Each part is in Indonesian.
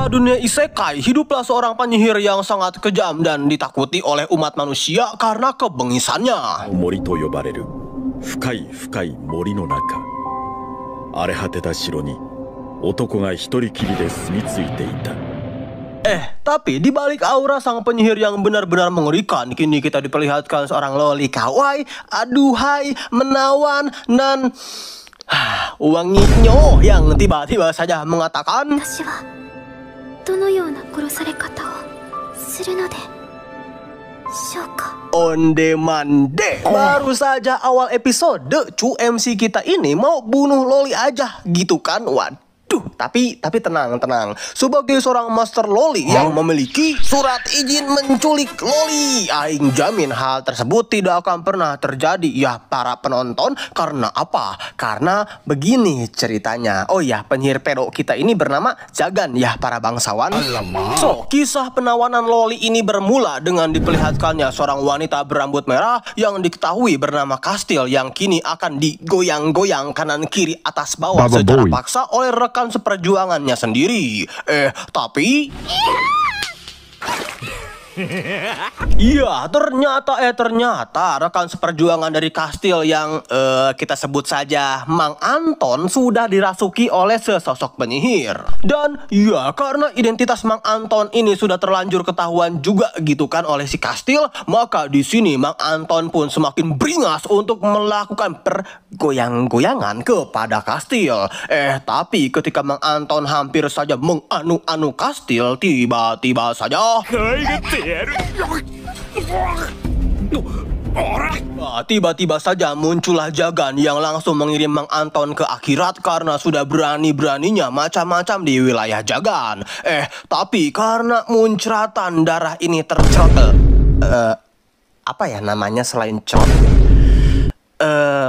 Dunia isekai, hiduplah seorang penyihir yang sangat kejam dan ditakuti oleh umat manusia karena kebengisannya. Mori to yobareru fukai fukai mori no naka. Arehateta shiro ni otoko ga hitorikiri de sumitsuite ita. Tapi di balik aura sang penyihir yang benar-benar mengerikan, kini kita diperlihatkan seorang loli kawaii, aduhai, menawan, dan wanginya yang tiba-tiba saja mengatakan, onde mande. Baru saja awal episode, Cu MC kita ini mau bunuh loli aja gitu kan. Waduh, tapi tenang. Sebagai seorang master loli yang memiliki surat izin menculik loli, aing jamin hal tersebut tidak akan pernah terjadi ya para penonton. Karena apa? Karena begini ceritanya. Oh ya, penyihir pedo kita ini bernama Jagan ya para bangsawan. So, kisah penawanan loli ini bermula dengan diperlihatkannya seorang wanita berambut merah yang diketahui bernama Kastil yang kini akan digoyang-goyang kanan kiri atas bawah secara paksa oleh rekan seperjuangannya sendiri. Tapi iya, ternyata rekan seperjuangan dari Kastil yang kita sebut saja Mang Anton sudah dirasuki oleh sesosok penyihir. Dan ya, karena identitas Mang Anton ini sudah terlanjur ketahuan juga gitu kan oleh si Kastil, maka di sini Mang Anton pun semakin beringas untuk melakukan pergoyang-goyangan kepada Kastil. Tapi ketika Mang Anton hampir saja menganu-anu Kastil, tiba-tiba saja tiba-tiba saja muncullah Jagan yang langsung mengirim Mang Anton ke akhirat karena sudah berani-beraninya macam-macam di wilayah Jagan. Tapi karena muncratan darah ini tercerot, apa ya namanya selain cerot?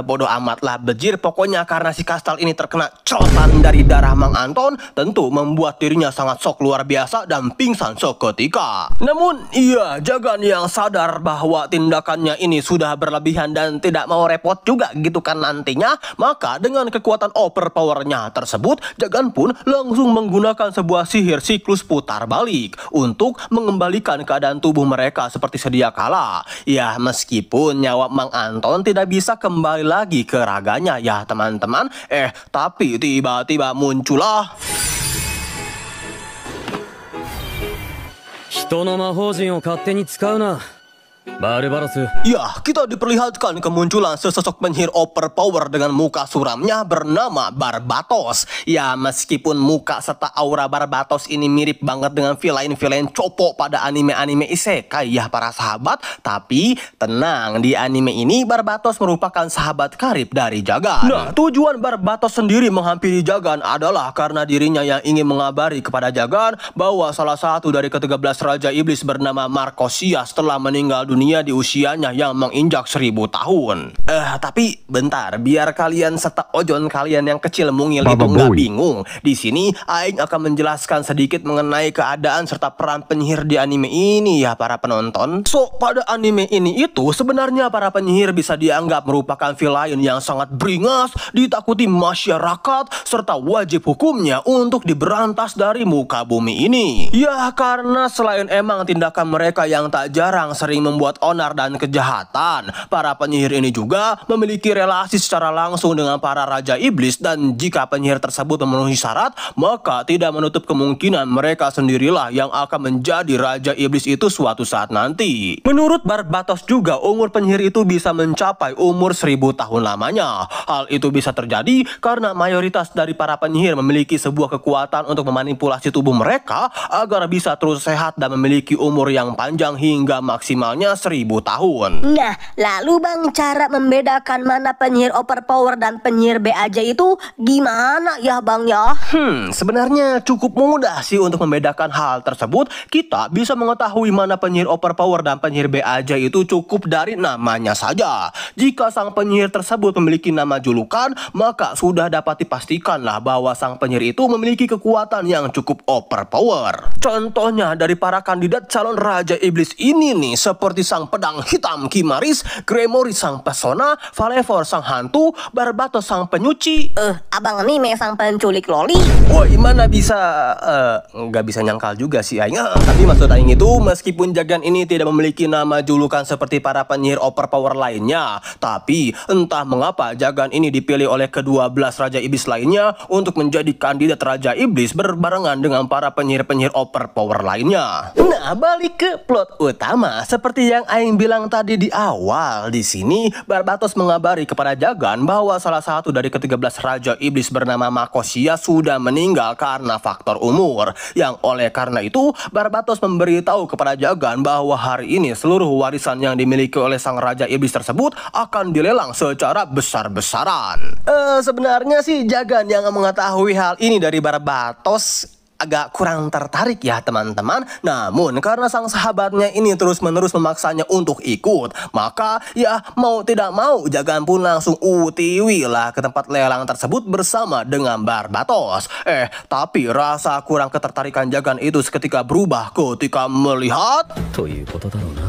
Bodoh amat lah bejir. Pokoknya karena si Kastal ini terkena cerotan dari darah Mang Anton, tentu membuat dirinya sangat shock luar biasa dan pingsan seketika. Namun iya, Jagan yang sadar bahwa tindakannya ini sudah berlebihan dan tidak mau repot juga gitu kan nantinya, maka dengan kekuatan overpowernya tersebut, Jagan pun langsung menggunakan sebuah sihir siklus putar balik untuk mengembalikan keadaan tubuh mereka seperti sedia kala. Ya, meskipun nyawa Mang Anton tidak bisa kembali lagi ke raganya ya teman-teman. Tapi tiba-tiba muncullah ya, kita diperlihatkan kemunculan sesosok penyihir overpower dengan muka suramnya bernama Barbatos. Ya, meskipun muka serta aura Barbatos ini mirip banget dengan villain-villain copo pada anime-anime isekai ya para sahabat, tapi tenang, di anime ini Barbatos merupakan sahabat karib dari Jagan. Nah, tujuan Barbatos sendiri menghampiri Jagan adalah karena dirinya yang ingin mengabari kepada Jagan bahwa salah satu dari ke-13 Raja Iblis bernama Markosias telah meninggal dunia di usianya yang menginjak 1000 tahun. Tapi bentar, biar kalian serta ojon kalian yang kecil mungil itu nggak bingung. Di sini aing akan menjelaskan sedikit mengenai keadaan serta peran penyihir di anime ini ya para penonton. So, pada anime ini itu sebenarnya para penyihir bisa dianggap merupakan villain yang sangat beringas, ditakuti masyarakat, serta wajib hukumnya untuk diberantas dari muka bumi ini. Ya, karena selain emang tindakan mereka yang tak jarang sering membuat onar dan kejahatan, para penyihir ini juga memiliki relasi secara langsung dengan para Raja Iblis, dan jika penyihir tersebut memenuhi syarat, maka tidak menutup kemungkinan mereka sendirilah yang akan menjadi Raja Iblis itu suatu saat nanti. Menurut Barbatos juga, umur penyihir itu bisa mencapai umur 1000 tahun lamanya. Hal itu bisa terjadi karena mayoritas dari para penyihir memiliki sebuah kekuatan untuk memanipulasi tubuh mereka agar bisa terus sehat dan memiliki umur yang panjang hingga maksimalnya 1000 tahun. Nah, lalu Bang, cara membedakan mana penyihir overpower dan penyihir B aja itu gimana ya Bang ya? Sebenarnya cukup mudah sih untuk membedakan hal tersebut. Kita bisa mengetahui mana penyihir overpower dan penyihir B aja itu cukup dari namanya saja. Jika sang penyihir tersebut memiliki nama julukan, maka sudah dapat dipastikanlah bahwa sang penyihir itu memiliki kekuatan yang cukup overpower. Contohnya dari para kandidat calon Raja Iblis ini nih, seperti sang pedang hitam Kimaris, Gremory sang pesona, Valevor sang hantu, Barbatos sang penyuci. Abang Mime sang penculik loli. Woi, mana bisa nggak bisa nyangkal juga sih Aing. Tapi maksud Aing itu meskipun jagan ini tidak memiliki nama julukan seperti para penyihir overpower lainnya, tapi entah mengapa jagan ini dipilih oleh ke-12 Raja Iblis lainnya untuk menjadi kandidat Raja Iblis berbarengan dengan para penyihir-penyihir overpower lainnya. Nah, balik ke plot utama. Seperti yang Aing bilang tadi di awal, di sini Barbatos mengabari kepada Jagan bahwa salah satu dari ke-13 Raja Iblis bernama Makosia sudah meninggal karena faktor umur. Yang oleh karena itu, Barbatos memberitahu kepada Jagan bahwa hari ini seluruh warisan yang dimiliki oleh sang Raja Iblis tersebut akan dilelang secara besar-besaran. Sebenarnya sih Jagan yang mengetahui hal ini dari Barbatos agak kurang tertarik ya teman-teman. Namun karena sang sahabatnya ini terus-menerus memaksanya untuk ikut, maka ya mau tidak mau Jagan pun langsung utiwi lah ke tempat lelang tersebut bersama dengan Barbatos. Tapi rasa kurang ketertarikan Jagan itu seketika berubah ketika melihat ということだろうな。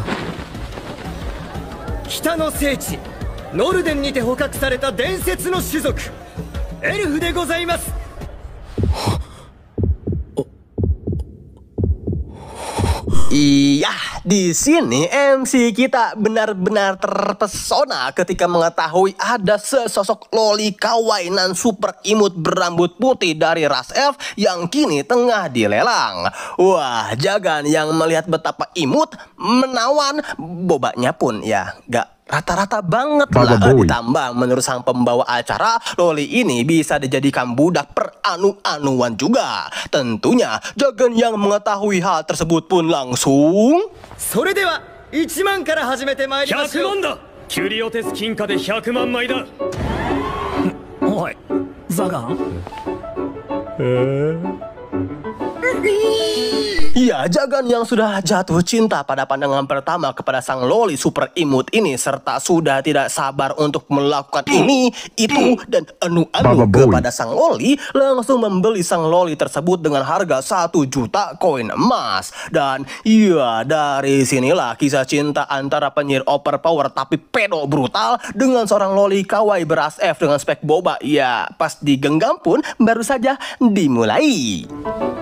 北の聖地ノルデンにて捕獲された伝説の種族エルフでございます。 Iya, di sini MC kita benar-benar terpesona ketika mengetahui ada sesosok loli kawaii nan super imut berambut putih dari ras elf yang kini tengah dilelang. Wah, Jagan yang melihat betapa imut, menawan, bobanya pun ya gak rata-rata banget lah. Ditambah menurut sang pembawa acara, loli ini bisa dijadikan budak peranu-anuan juga. Tentunya Jagan yang mengetahui hal tersebut pun langsung それでは1万から始めてまいりましょう。100万だ。キュリオテス金貨で100万枚だ。おい、ザガン。Iya, Jagan yang sudah jatuh cinta pada pandangan pertama kepada sang loli super imut ini serta sudah tidak sabar untuk melakukan ini, itu, dan anu-anu kepada sang loli, langsung membeli sang loli tersebut dengan harga 1 juta koin emas. Dan iya, dari sinilah kisah cinta antara penyihir overpower tapi pedo brutal dengan seorang loli kawaii beras F dengan spek boba. Ya, pas digenggam pun baru saja dimulai.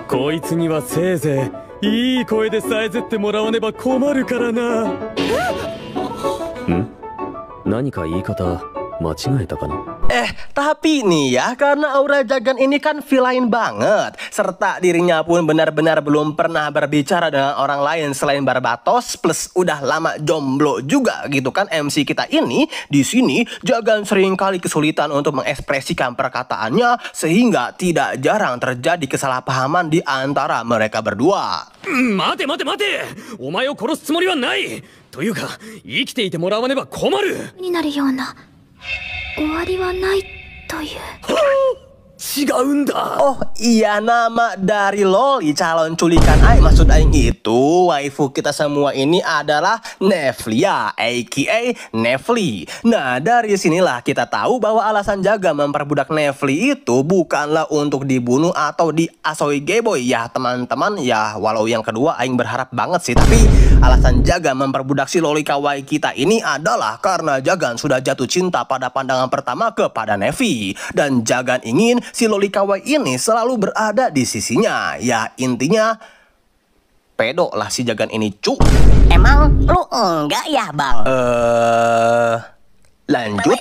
こいつにはせいぜいいい声でさえずってもらわねば困るからな。何か言い方間違えたかな。 Tapi nih ya, karena aura Jagan ini kan villain banget, serta dirinya pun benar-benar belum pernah berbicara dengan orang lain selain Barbatos, plus udah lama jomblo juga gitu kan MC kita ini. Di sini Jagan seringkali kesulitan untuk mengekspresikan perkataannya sehingga tidak jarang terjadi kesalahpahaman di antara mereka berdua. 待て待て待て、お前を殺すつもりはない。というか生きていてもらわねば困る。になるような終わりはないという。違うんだ。 Oh iya, nama dari loli calon culikan Aing, maksud Aing itu waifu kita semua ini adalah Neflia aka Nefli. Nah, dari sinilah kita tahu bahwa alasan Jaga memperbudak Nefli itu bukanlah untuk dibunuh atau diasoi geboy ya teman-teman. Ya walau yang kedua Aing berharap banget sih, tapi alasan Jaga memperbudak si loli kawaii kita ini adalah karena Jagan sudah jatuh cinta pada pandangan pertama kepada Nevi. Dan Jagan ingin si loli kawaii ini selalu berada di sisinya. Ya intinya pedo lah si Jagan ini, cu. Emang lu enggak ya, Bang? Lanjut.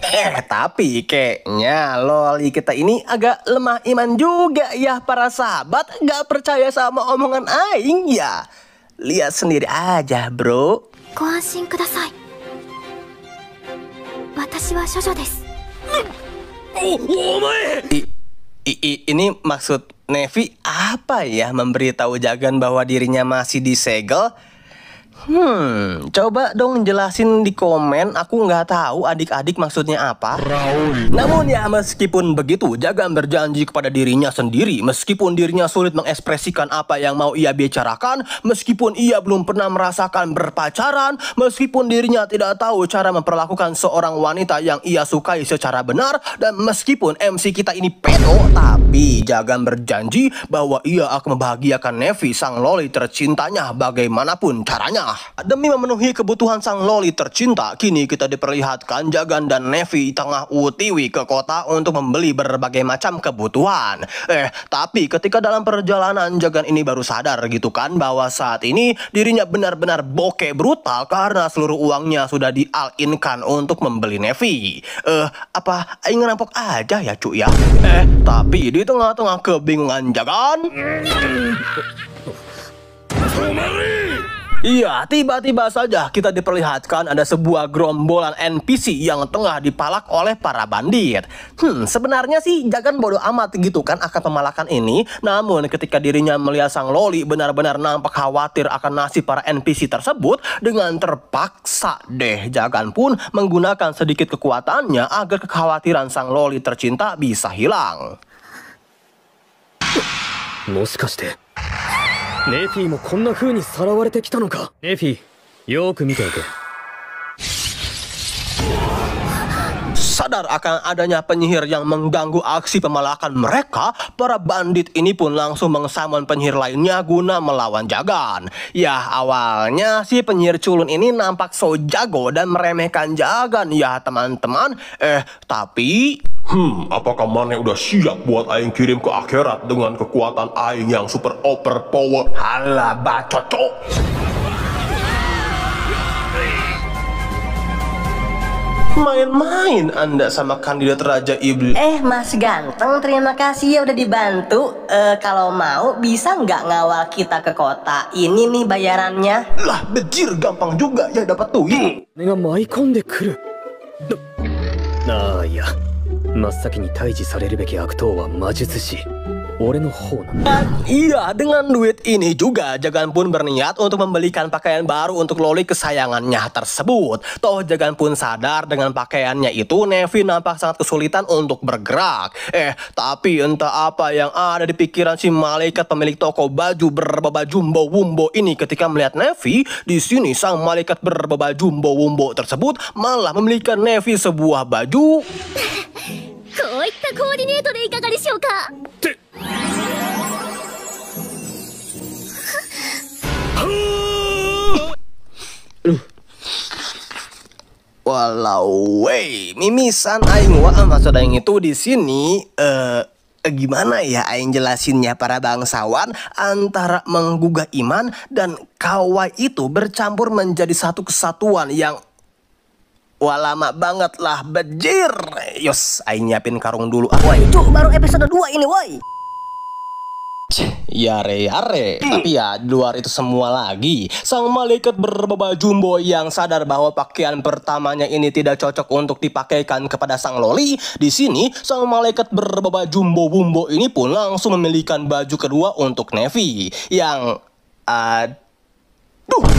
Tapi kayaknya loli kita ini agak lemah iman juga ya para sahabat. Gak percaya sama omongan Aing ya. Lihat sendiri aja, bro. ご安心ください。私は処女です。お前。 Ini maksud Nevi apa ya, memberitahu Jagan bahwa dirinya masih disegel? Coba dong jelasin di komen. Aku nggak tahu adik-adik maksudnya apa. Namun ya meskipun begitu, Jagan berjanji kepada dirinya sendiri, meskipun dirinya sulit mengekspresikan apa yang mau ia bicarakan, meskipun ia belum pernah merasakan berpacaran, meskipun dirinya tidak tahu cara memperlakukan seorang wanita yang ia sukai secara benar, dan meskipun MC kita ini pedo, tapi Jagan berjanji bahwa ia akan membahagiakan Nevi sang loli tercintanya bagaimanapun caranya. rumah. Demi memenuhi kebutuhan sang loli tercinta, kini kita diperlihatkan Jagan dan Nevi tengah utiwi ke kota untuk membeli berbagai macam kebutuhan. Tapi ketika dalam perjalanan Jagan ini baru sadar gitu kan bahwa saat ini dirinya benar-benar bokeh brutal karena seluruh uangnya sudah di-all-in-kan untuk membeli Nevi. Apa aing ngerampok aja ya cuy ya? Tapi di tengah-tengah kebingungan Jagan, iya, tiba-tiba saja kita diperlihatkan ada sebuah gerombolan NPC yang tengah dipalak oleh para bandit. Sebenarnya sih Jagan bodoh amat gitu kan akan pemalakan ini. Namun ketika dirinya melihat sang loli benar-benar nampak khawatir akan nasib para NPC tersebut, dengan terpaksa deh Jagan pun menggunakan sedikit kekuatannya agar kekhawatiran sang loli tercinta bisa hilang. もしかしてネフィもこんな風にさらわれてきたのか。ネフィ、よく見ておけ。 Sadar akan adanya penyihir yang mengganggu aksi pemalakan mereka, para bandit ini pun langsung mengsummon penyihir lainnya guna melawan Jagan. Ya, awalnya si penyihir culun ini nampak so jago dan meremehkan Jagan ya teman-teman. Tapi apakah Mane udah siap buat Aing kirim ke akhirat dengan kekuatan Aing yang super overpower? halah bacot cok. Main-main Anda sama kandidat Raja Iblis. Mas Ganteng, terima kasih ya udah dibantu. Kalau mau bisa nggak ngawal kita ke kota? Ini nih bayarannya. Lah bejir, gampang juga ya dapat duit. 俺が舞い込んでくる。いや、真っ先に退治されるべき悪党は魔術師。俺の方なんだ。 Iya, dengan duit ini juga Jagan pun berniat untuk membelikan pakaian baru untuk loli kesayangannya tersebut. Toh Jagan pun sadar dengan pakaiannya itu Nevi nampak sangat kesulitan untuk bergerak. Tapi entah apa yang ada di pikiran si malaikat pemilik toko baju berbaba jumbo wumbo ini ketika melihat Nevi. Di sini sang malaikat berbaba jumbo wumbo tersebut malah membelikan Nevi sebuah baju. こういったコーディネートでいかがでしょうか。 Walau, mimisan aing maksud aing itu di sini gimana ya aing jelasinnya para bangsawan, antara menggugah iman dan kawai itu bercampur menjadi satu kesatuan yang lama banget lah bejir. Yos, aing nyiapin karung dulu woi. Cuk, baru episode 2 ini woi. Yare. Tapi ya di luar itu semua lagi, sang malaikat berbaba jumbo yang sadar bahwa pakaian pertamanya ini tidak cocok untuk dipakaikan kepada sang loli. Di sini sang malaikat berbaba jumbo wumbo ini pun langsung memilihkan baju kedua untuk Nevi yang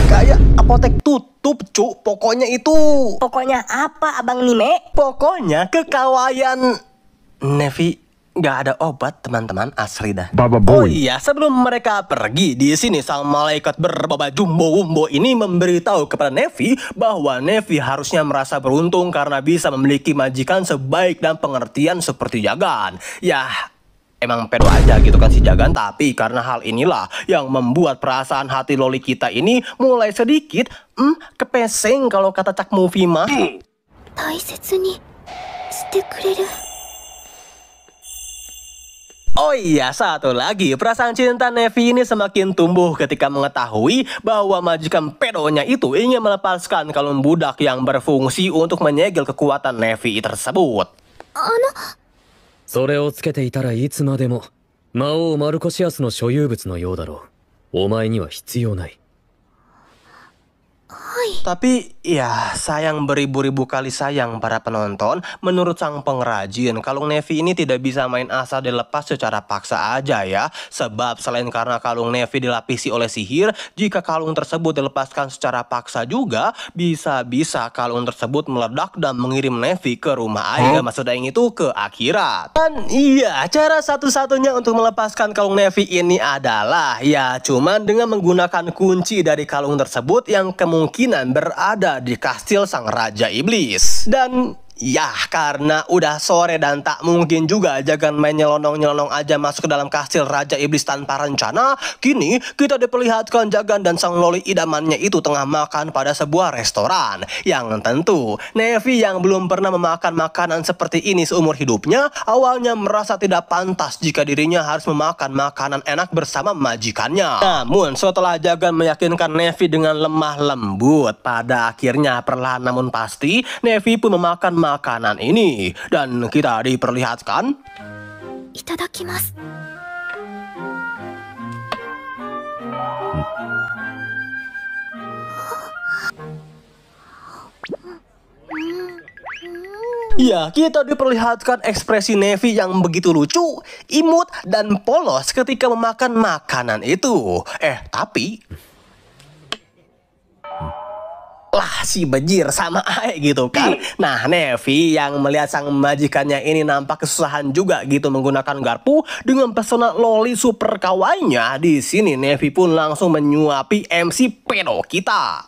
kayak apotek tutup cuk. Pokoknya itu. Pokoknya apa Abang Nime? Pokoknya kekawayan Nevi nggak ada obat teman-teman, asli dah. Oh iya, sebelum mereka pergi, di sini sang malaikat berbaba jumbo wumbo ini memberitahu kepada Nevi bahwa Nevi harusnya merasa beruntung karena bisa memiliki majikan sebaik dan pengertian seperti Jagan. Ya, emang pedo aja gitu kan si Jagan, tapi karena hal inilah yang membuat perasaan hati loli kita ini mulai sedikit kepeseng kalau kata Cak Movie mah. 大切にしてくれる。 Oh iya, satu lagi, perasaan cinta Nevi ini semakin tumbuh ketika mengetahui bahwa majikan pedonya itu ingin melepaskan kalung budak yang berfungsi untuk menyegel kekuatan Nevi tersebut. それをつけていたらいつまでも魔王マルコシアスの所有物のようだろう。お前には必要ない。 Tapi ya sayang beribu-ribu kali sayang para penonton. Menurut sang pengrajin, kalung Nevi ini tidak bisa main asal dilepas secara paksa aja ya. Sebab selain karena kalung Nevi dilapisi oleh sihir, jika kalung tersebut dilepaskan secara paksa juga, bisa-bisa kalung tersebut meledak dan mengirim Nevi ke rumah ayah, maksud aing itu ke akhirat. Dan iya, cara satu-satunya untuk melepaskan kalung Nevi ini adalah ya cuman dengan menggunakan kunci dari kalung tersebut yang kemungkinan berada di kastil sang Raja Iblis. Dan Ya, karena udah sore dan tak mungkin juga Jagan main nyelonong-nyelonong aja masuk ke dalam kastil Raja Iblis tanpa rencana. Kini kita diperlihatkan Jagan dan sang loli idamannya itu tengah makan pada sebuah restoran. Yang tentu Nevi yang belum pernah memakan makanan seperti ini seumur hidupnya awalnya merasa tidak pantas jika dirinya harus memakan makanan enak bersama majikannya. Namun setelah Jagan meyakinkan Nevi dengan lemah lembut, pada akhirnya perlahan namun pasti Nevi pun memakan makanan ini dan kita diperlihatkan Itadakimasu. Ya, kita diperlihatkan ekspresi Nevi yang begitu lucu, imut, dan polos ketika memakan makanan itu. Tapi lah si bejir sama Ae gitu kan. Nah, Nevi yang melihat sang majikannya ini nampak kesusahan juga gitu menggunakan garpu dengan pesona loli super kawainya. Di sini Nevi pun langsung menyuapi MC pedo kita.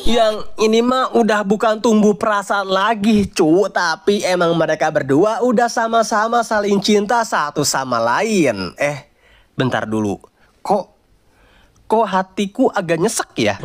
Yang ini mah udah bukan tumbuh perasaan lagi cu, tapi emang mereka berdua udah sama-sama saling cinta satu sama lain. Bentar dulu, kok hatiku agak nyesek ya.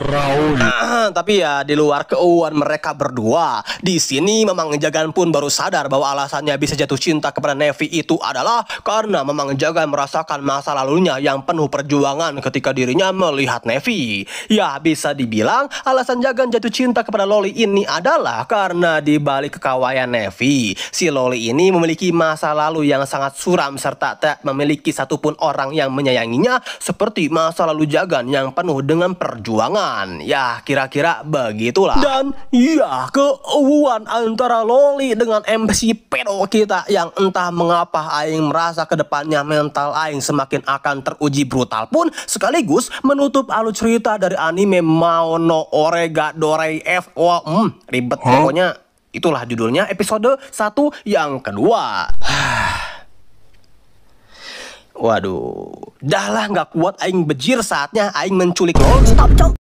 Tapi ya di luar keuuan mereka berdua, di sini Mamang Jagan pun baru sadar bahwa alasannya bisa jatuh cinta kepada Nevi itu adalah karena Mamang Jagan merasakan masa lalunya yang penuh perjuangan ketika dirinya melihat Nevi. Ya bisa dibilang alasan Jagan jatuh cinta kepada Loli ini adalah karena di balik kekawaian Nevi, si Loli ini memiliki masa lalu yang sangat suram serta tak memiliki satupun orang yang menyayanginya seperti masa lalu Jagan yang penuh dengan perjuangan. Ya kira-kira begitulah. Dan ya keuuan antara Loli dengan MC pedo kita yang entah mengapa aing merasa kedepannya mental aing semakin akan teruji brutal pun sekaligus menutup alur cerita dari anime Mao no Orega Dorei F. Ribet pokoknya. Itulah judulnya episode 1 yang kedua. Waduh, dah lah nggak kuat aing bejir, saatnya aing menculik Loli. Stop, cok.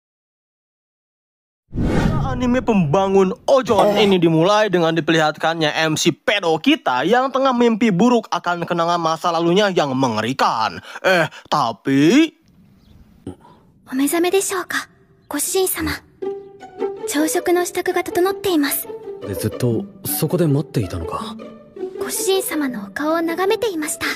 Anime pembangun Ojon ini dimulai dengan diperlihatkannya MC pedo kita yang tengah mimpi buruk akan kenangan masa lalunya yang mengerikan. Tapi お目覚めでしょうか、ご主人様。朝食の支度が整っています。ずっとそこで待っていたのか。ご主人様のお顔を眺めていました。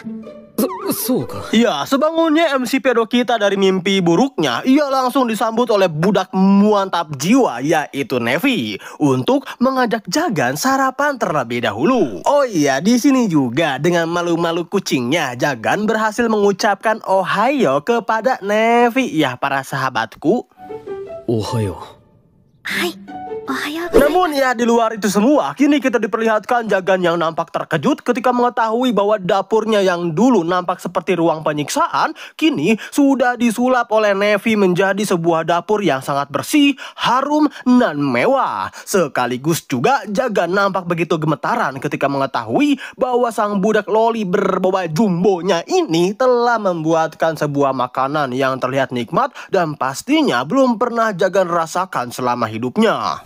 そうか。 Ya, sebangunnya MC pedo kita dari mimpi buruknya, ia langsung disambut oleh budak muantap jiwa yaitu Nevi untuk mengajak Jagan sarapan terlebih dahulu. Oh iya, di sini juga dengan malu-malu kucingnya Jagan berhasil mengucapkan Ohayo kepada Nevi. Ya, para sahabatku. Ohayo. Hai. Namun ya di luar itu semua, kini kita diperlihatkan Jagan yang nampak terkejut ketika mengetahui bahwa dapurnya yang dulu nampak seperti ruang penyiksaan, kini sudah disulap oleh Nevi menjadi sebuah dapur yang sangat bersih, harum, dan mewah. Sekaligus juga Jagan nampak begitu gemetaran ketika mengetahui bahwa sang budak Loli berboba jumbonya ini telah membuatkan sebuah makanan yang terlihat nikmat dan pastinya belum pernah Jagan rasakan selama hidupnya.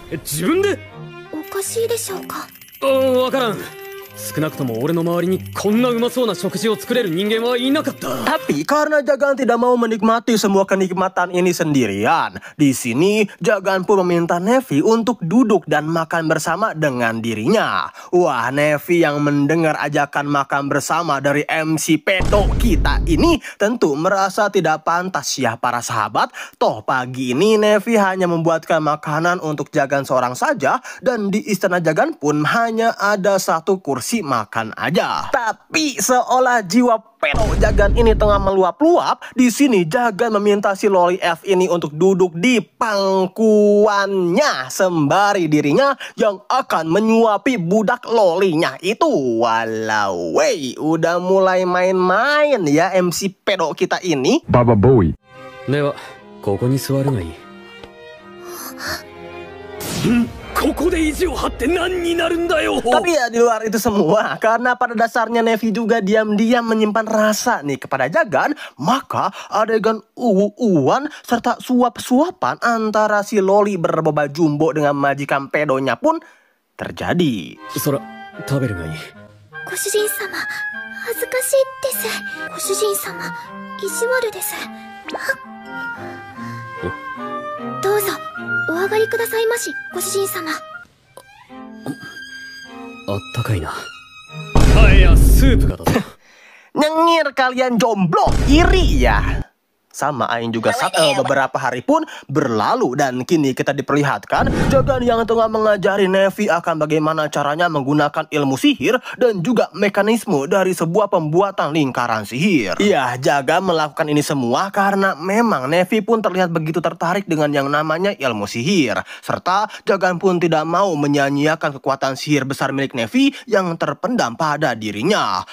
自分で？おかしいでしょうか。わからん。少なくとも俺の周りにこんなうまそうな食事を作れる人間はいなかった。 Tapi karena Jagan tidak mau menikmati semua kenikmatan ini sendirian, di sini Jagan pun meminta Nevi untuk duduk dan makan bersama dengan dirinya. Wah, Nevi yang mendengar ajakan makan bersama dari MC pedo kita ini tentu merasa tidak pantas ya para sahabat. Toh pagi ini Nevi hanya membuatkan makanan untuk Jagan seorang saja dan di istana Jagan pun hanya ada satu kursi makan aja. Tapi seolah jiwa pedo Jagan ini tengah meluap-luap, di sini Jagan meminta si Loli F ini untuk duduk di pangkuannya sembari dirinya yang akan menyuapi budak Lolinya itu. Walau udah mulai main-main ya MC pedo kita ini. Baba Boy. ではここに座るがいい。Tapi ya di luar itu semua, karena pada dasarnya Nevi juga diam-diam menyimpan rasa nih kepada Jagan, maka adegan uwu-uwan serta suap-suapan antara si Loli berboba jumbo dengan majikan pedonya pun terjadi. ご主人様、恥ずかしいです。ご主人様、意地悪です。どうぞ、お上がりくださいまし、ご主人様。あったかいな。Kayak sup kata. Nyengir kalian jomblo, iri ya. Sama Aing juga beberapa hari pun berlalu dan kini kita diperlihatkan Jagan yang tengah mengajari Nevi akan bagaimana caranya menggunakan ilmu sihir dan juga mekanisme dari sebuah pembuatan lingkaran sihir. Iya, Jagan melakukan ini semua karena memang Nevi pun terlihat begitu tertarik dengan yang namanya ilmu sihir. Serta Jagan pun tidak mau menyanyiakan kekuatan sihir besar milik Nevi yang terpendam pada dirinya.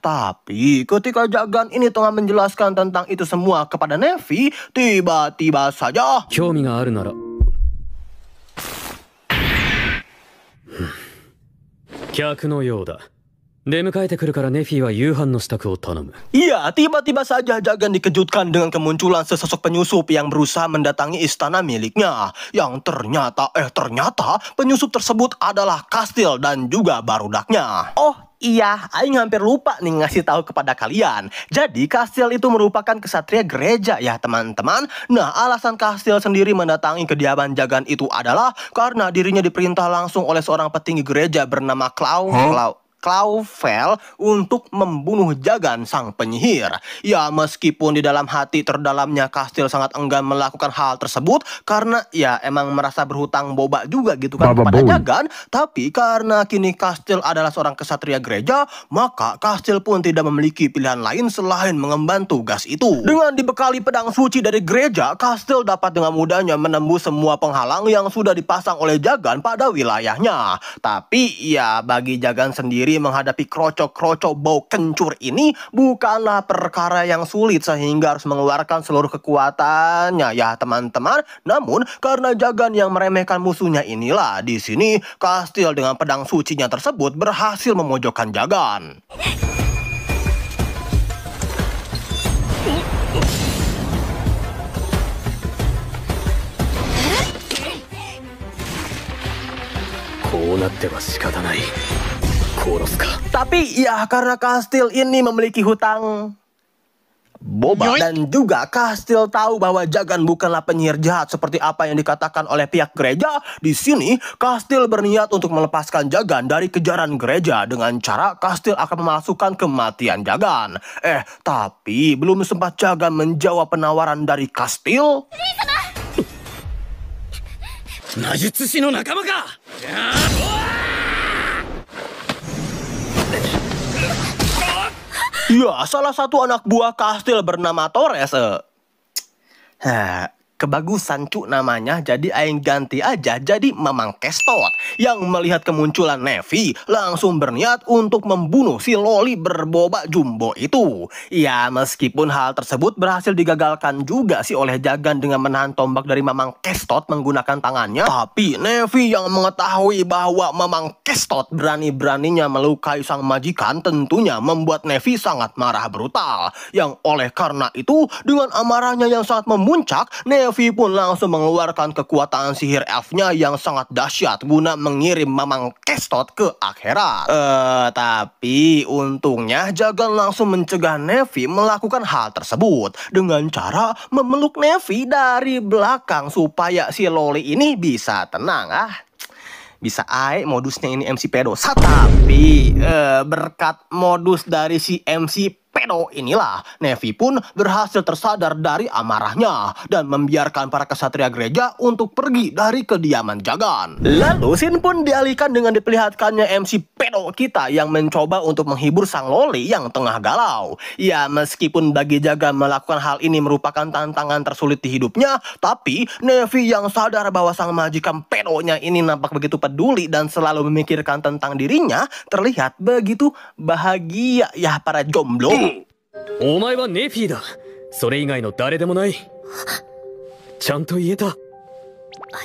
Tapi ketika Jagan ini tengah menjelaskan tentang itu semua kepada Nevi, tiba-tiba saja 興味があるなら客のようだ。出迎えてくるからネフィは夕飯の支度を頼む。 Iya, tiba-tiba saja Jagan dikejutkan dengan kemunculan sesosok penyusup yang berusaha mendatangi istana miliknya. Yang ternyata penyusup tersebut adalah Kastil dan juga barudaknya. Oh iya, Aing hampir lupa nih ngasih tahu kepada kalian. Jadi Kastil itu merupakan kesatria gereja ya teman-teman. Nah, alasan Kastil sendiri mendatangi kediaman Jagan itu adalah karena dirinya diperintah langsung oleh seorang petinggi gereja bernama Clauvel untuk membunuh Jagan sang penyihir. Ya, meskipun di dalam hati terdalamnya Kastil sangat enggan melakukan hal tersebut karena ya emang merasa berhutang boba juga gitu kan kepada Jagan, tapi karena kini Kastil adalah seorang kesatria gereja, maka Kastil pun tidak memiliki pilihan lain selain mengemban tugas itu. Dengan dibekali pedang suci dari gereja, Kastil dapat dengan mudahnya menembus semua penghalang yang sudah dipasang oleh Jagan pada wilayahnya. Tapi ya bagi Jagan sendiri menghadapi krocok-krocok bau kencur ini bukanlah perkara yang sulit sehingga harus mengeluarkan seluruh kekuatannya ya teman-teman. Namun karena Jagan yang meremehkan musuhnya inilah di sini Kastil dengan pedang sucinya tersebut berhasil memojokkan Jagan. Tapi ya karena Kastil ini memiliki hutang boba dan juga Kastil tahu bahwa Jagan bukanlah penyihir jahat seperti apa yang dikatakan oleh pihak gereja. Di sini Kastil berniat untuk melepaskan Jagan dari kejaran gereja dengan cara Kastil akan memasukkan kematian Jagan. Tapi belum sempat Jagan menjawab penawaran dari Kastil, Najutsushi no nakama ka? ya salah satu anak buah Kastil bernama Torres. Kebagusan cu namanya, jadi Aing ganti aja jadi Mamang Kestot. Yang melihat kemunculan Nevi langsung berniat untuk membunuh si Loli berboba jumbo itu. Ya meskipun hal tersebut berhasil digagalkan juga sih oleh Jagan dengan menahan tombak dari Mamang Kestot menggunakan tangannya. Tapi Nevi yang mengetahui bahwa Mamang Kestot berani-beraninya melukai sang majikan tentunya membuat Nevi sangat marah brutal. Yang oleh karena itu dengan amarahnya yang sangat memuncak, Nevi pun langsung mengeluarkan kekuatan sihir elfnya yang sangat dahsyat guna mengirim Mamang Kestot ke akhirat. Tapi untungnya Jagan langsung mencegah Nevi melakukan hal tersebut dengan cara memeluk Nevi dari belakang supaya si Loli ini bisa tenang. Bisa ae modusnya ini MC Pedo. Tapi berkat modus dari si MC Pedo inilah Nevi pun berhasil tersadar dari amarahnya dan membiarkan para kesatria gereja untuk pergi dari kediaman Jagan. Lalu scene pun dialihkan dengan diperlihatkannya MC Pedo kita yang mencoba untuk menghibur sang Loli yang tengah galau. Ya meskipun bagi Jagan melakukan hal ini merupakan tantangan tersulit di hidupnya, tapi Nevi yang sadar bahwa sang majikan Pedonya ini nampak begitu peduli dan selalu memikirkan tentang dirinya terlihat begitu bahagia ya para jomblo. お前はネフィだ。それ以外の誰でもない。ちゃんと言えた。あ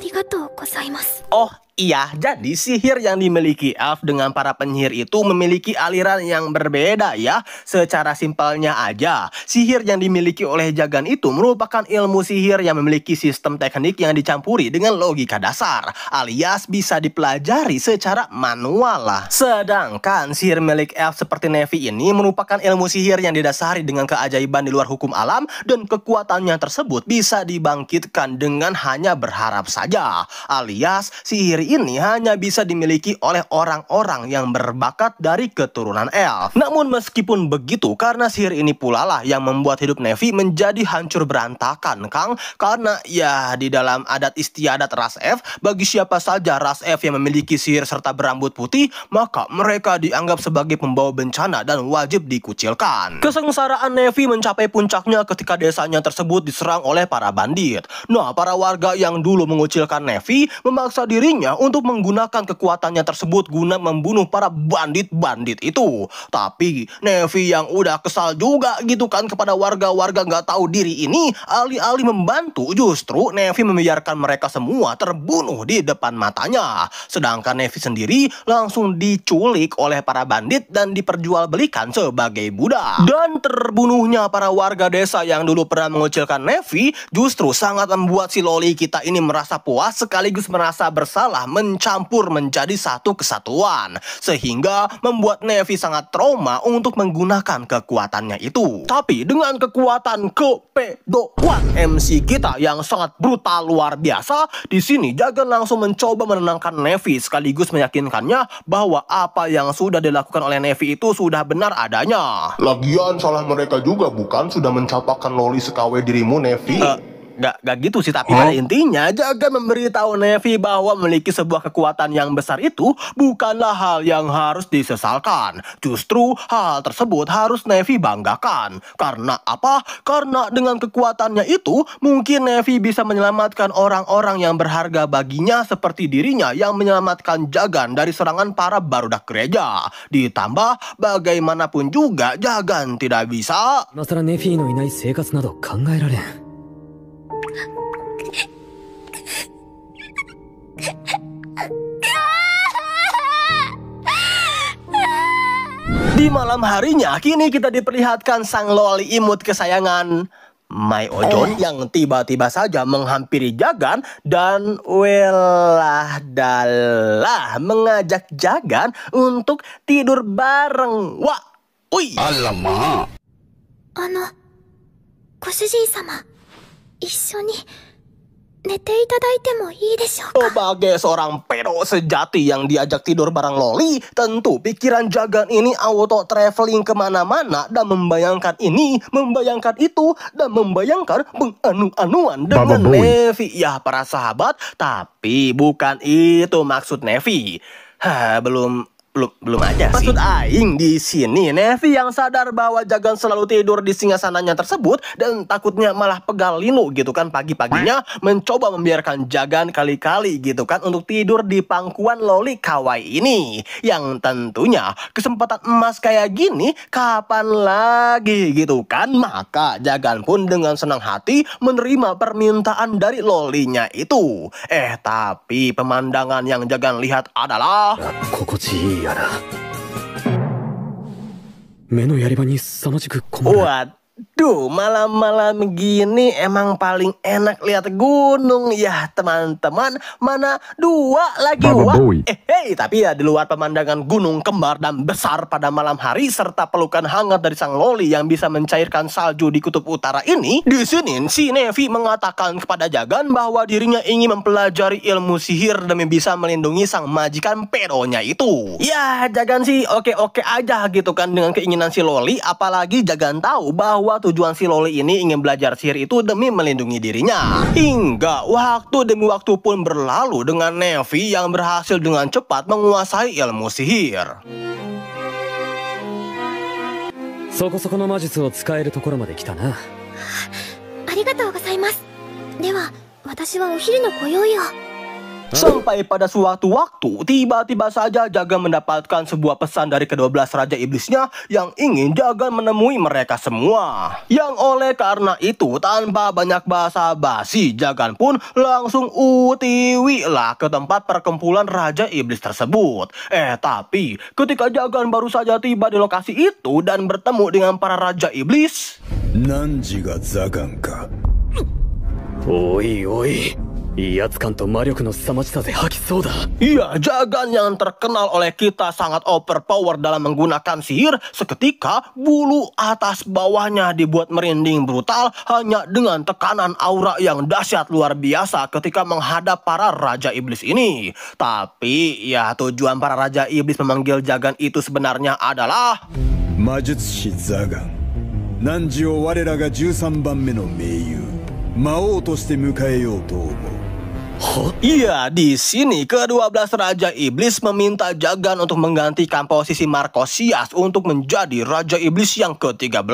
りがとうございます。Oh Iya, jadi sihir yang dimiliki elf dengan para penyihir itu memiliki aliran yang berbeda ya. Secara simpelnya aja, sihir yang dimiliki oleh Jagan itu merupakan ilmu sihir yang memiliki sistem teknik yang dicampuri dengan logika dasar, alias bisa dipelajari secara manual lah. Sedangkan sihir milik elf seperti Neffy ini merupakan ilmu sihir yang didasari dengan keajaiban di luar hukum alam dan kekuatannya tersebut bisa dibangkitkan dengan hanya berharap saja, alias sihir ini hanya bisa dimiliki oleh orang-orang yang berbakat dari keturunan elf. Namun meskipun begitu, karena sihir ini pula lah yang membuat hidup Neffy menjadi hancur berantakan, Kang. Karena ya di dalam adat istiadat ras elf, bagi siapa saja ras elf yang memiliki sihir serta berambut putih, maka mereka dianggap sebagai pembawa bencana dan wajib dikucilkan. Kesengsaraan Neffy mencapai puncaknya ketika desanya tersebut diserang oleh para bandit. Nah, para warga yang dulu mengucilkan Neffy memaksa dirinya untuk menggunakan kekuatannya tersebut guna membunuh para bandit-bandit itu. Tapi Neffy yang udah kesal juga gitu kan kepada warga-warga nggak tahu diri ini, alih-alih membantu, justru Neffy membiarkan mereka semua terbunuh di depan matanya. Sedangkan Neffy sendiri langsung diculik oleh para bandit dan diperjualbelikan sebagai budak. Dan terbunuhnya para warga desa yang dulu pernah mengucilkan Neffy justru sangat membuat si Loli kita ini merasa puas sekaligus merasa bersalah mencampur menjadi satu kesatuan, sehingga membuat Neffy sangat trauma untuk menggunakan kekuatannya itu. Tapi dengan kekuatan kepedoan MC kita yang sangat brutal luar biasa, di sini Jagan langsung mencoba menenangkan Neffy sekaligus meyakinkannya bahwa apa yang sudah dilakukan oleh Neffy itu sudah benar adanya. Lagian salah mereka juga bukan sudah mencapakan Loli sekawe dirimu, Neffy? Gak gitu sih, tapi pada intinya Jagan memberitahu Neffy bahwa memiliki sebuah kekuatan yang besar itu bukanlah hal yang harus disesalkan. Justru hal tersebut harus Neffy banggakan. Karena apa? Karena dengan kekuatannya itu mungkin Neffy bisa menyelamatkan orang-orang yang berharga baginya seperti dirinya yang menyelamatkan Jagan dari serangan para barudak gereja. Ditambah bagaimanapun juga Jagan tidak bisa. 今更ネフィのいない生活など考えられん。 Di malam harinya, kini kita diperlihatkan sang Loli imut kesayangan Mai Ojon yang tiba-tiba saja menghampiri Jagan dan welah dalah mengajak Jagan untuk tidur bareng. Wah, wih. Alamak. ご主人様、一緒に寝ていただいてもいいでしょうか? Sebagai seorang pedo sejati yang diajak tidur bareng Loli, tentu pikiran Jagan ini auto traveling kemana-mana dan membayangkan ini, membayangkan itu, dan membayangkan penganu-anuan dengan Neffy. Ya para sahabat, tapi bukan itu maksud Neffy. Belum aja sih. Maksud aing di sini Neffy yang sadar bahwa Jagan selalu tidur di singgasananya tersebut dan takutnya malah pegal linu gitu kan pagi-paginya mencoba membiarkan Jagan kali-kali gitu kan untuk tidur di pangkuan Loli kawaii ini. Yang tentunya kesempatan emas kayak gini kapan lagi gitu kan. Maka Jagan pun dengan senang hati menerima permintaan dari Lolinya itu. Tapi pemandangan yang Jagan lihat adalah 心地いいやら目のやり場に凄まじく困る。 Waduh, malam-malam gini emang paling enak lihat gunung ya teman-teman. Mana dua lagi wah. Tapi ya di luar pemandangan gunung kembar dan besar pada malam hari serta pelukan hangat dari sang Loli yang bisa mencairkan salju di kutub utara ini, di sini si Neffy mengatakan kepada Jagan bahwa dirinya ingin mempelajari ilmu sihir demi bisa melindungi sang majikan pedonya itu. Ya Jagan sih oke-oke aja gitu kan dengan keinginan si Loli, apalagi Jagan tahu bahwa tujuan si Loli ini ingin belajar sihir itu demi melindungi dirinya. Hingga waktu demi waktu pun berlalu dengan Neffy yang berhasil dengan cepat menguasai ilmu sihir. そこそこの魔術を使えるところまで来たな。ありがとうございます。では、私はお昼のご用意を。Sampai pada suatu waktu, tiba-tiba saja Jagan mendapatkan sebuah pesan dari ke-12 Raja Iblisnya yang ingin Jagan menemui mereka semua. Yang oleh karena itu, tanpa banyak basa-basi, Jagan pun langsung utiwi lah ke tempat perkumpulan Raja Iblis tersebut. Tapi ketika Jagan baru saja tiba di lokasi itu dan bertemu dengan para Raja Iblis, Nanji ga Zagan ka? Oi, oi. 威圧感と魔力の凄まじさで吐きそうだ。 Iya, Jagan yang terkenal oleh kita sangat overpower dalam menggunakan sihir, seketika bulu atas bawahnya dibuat merinding brutal hanya dengan tekanan aura yang dahsyat luar biasa ketika menghadap para Raja Iblis ini. Tapi ya, tujuan para Raja Iblis memanggil Jagan itu sebenarnya adalah Majutsushi Zagan, Nanjiを我らが13番目の盟友魔王として迎えようと思う。 Iya, di sini ke-12 Raja Iblis meminta Jagan untuk menggantikan posisi Markosias untuk menjadi Raja Iblis yang ke-13.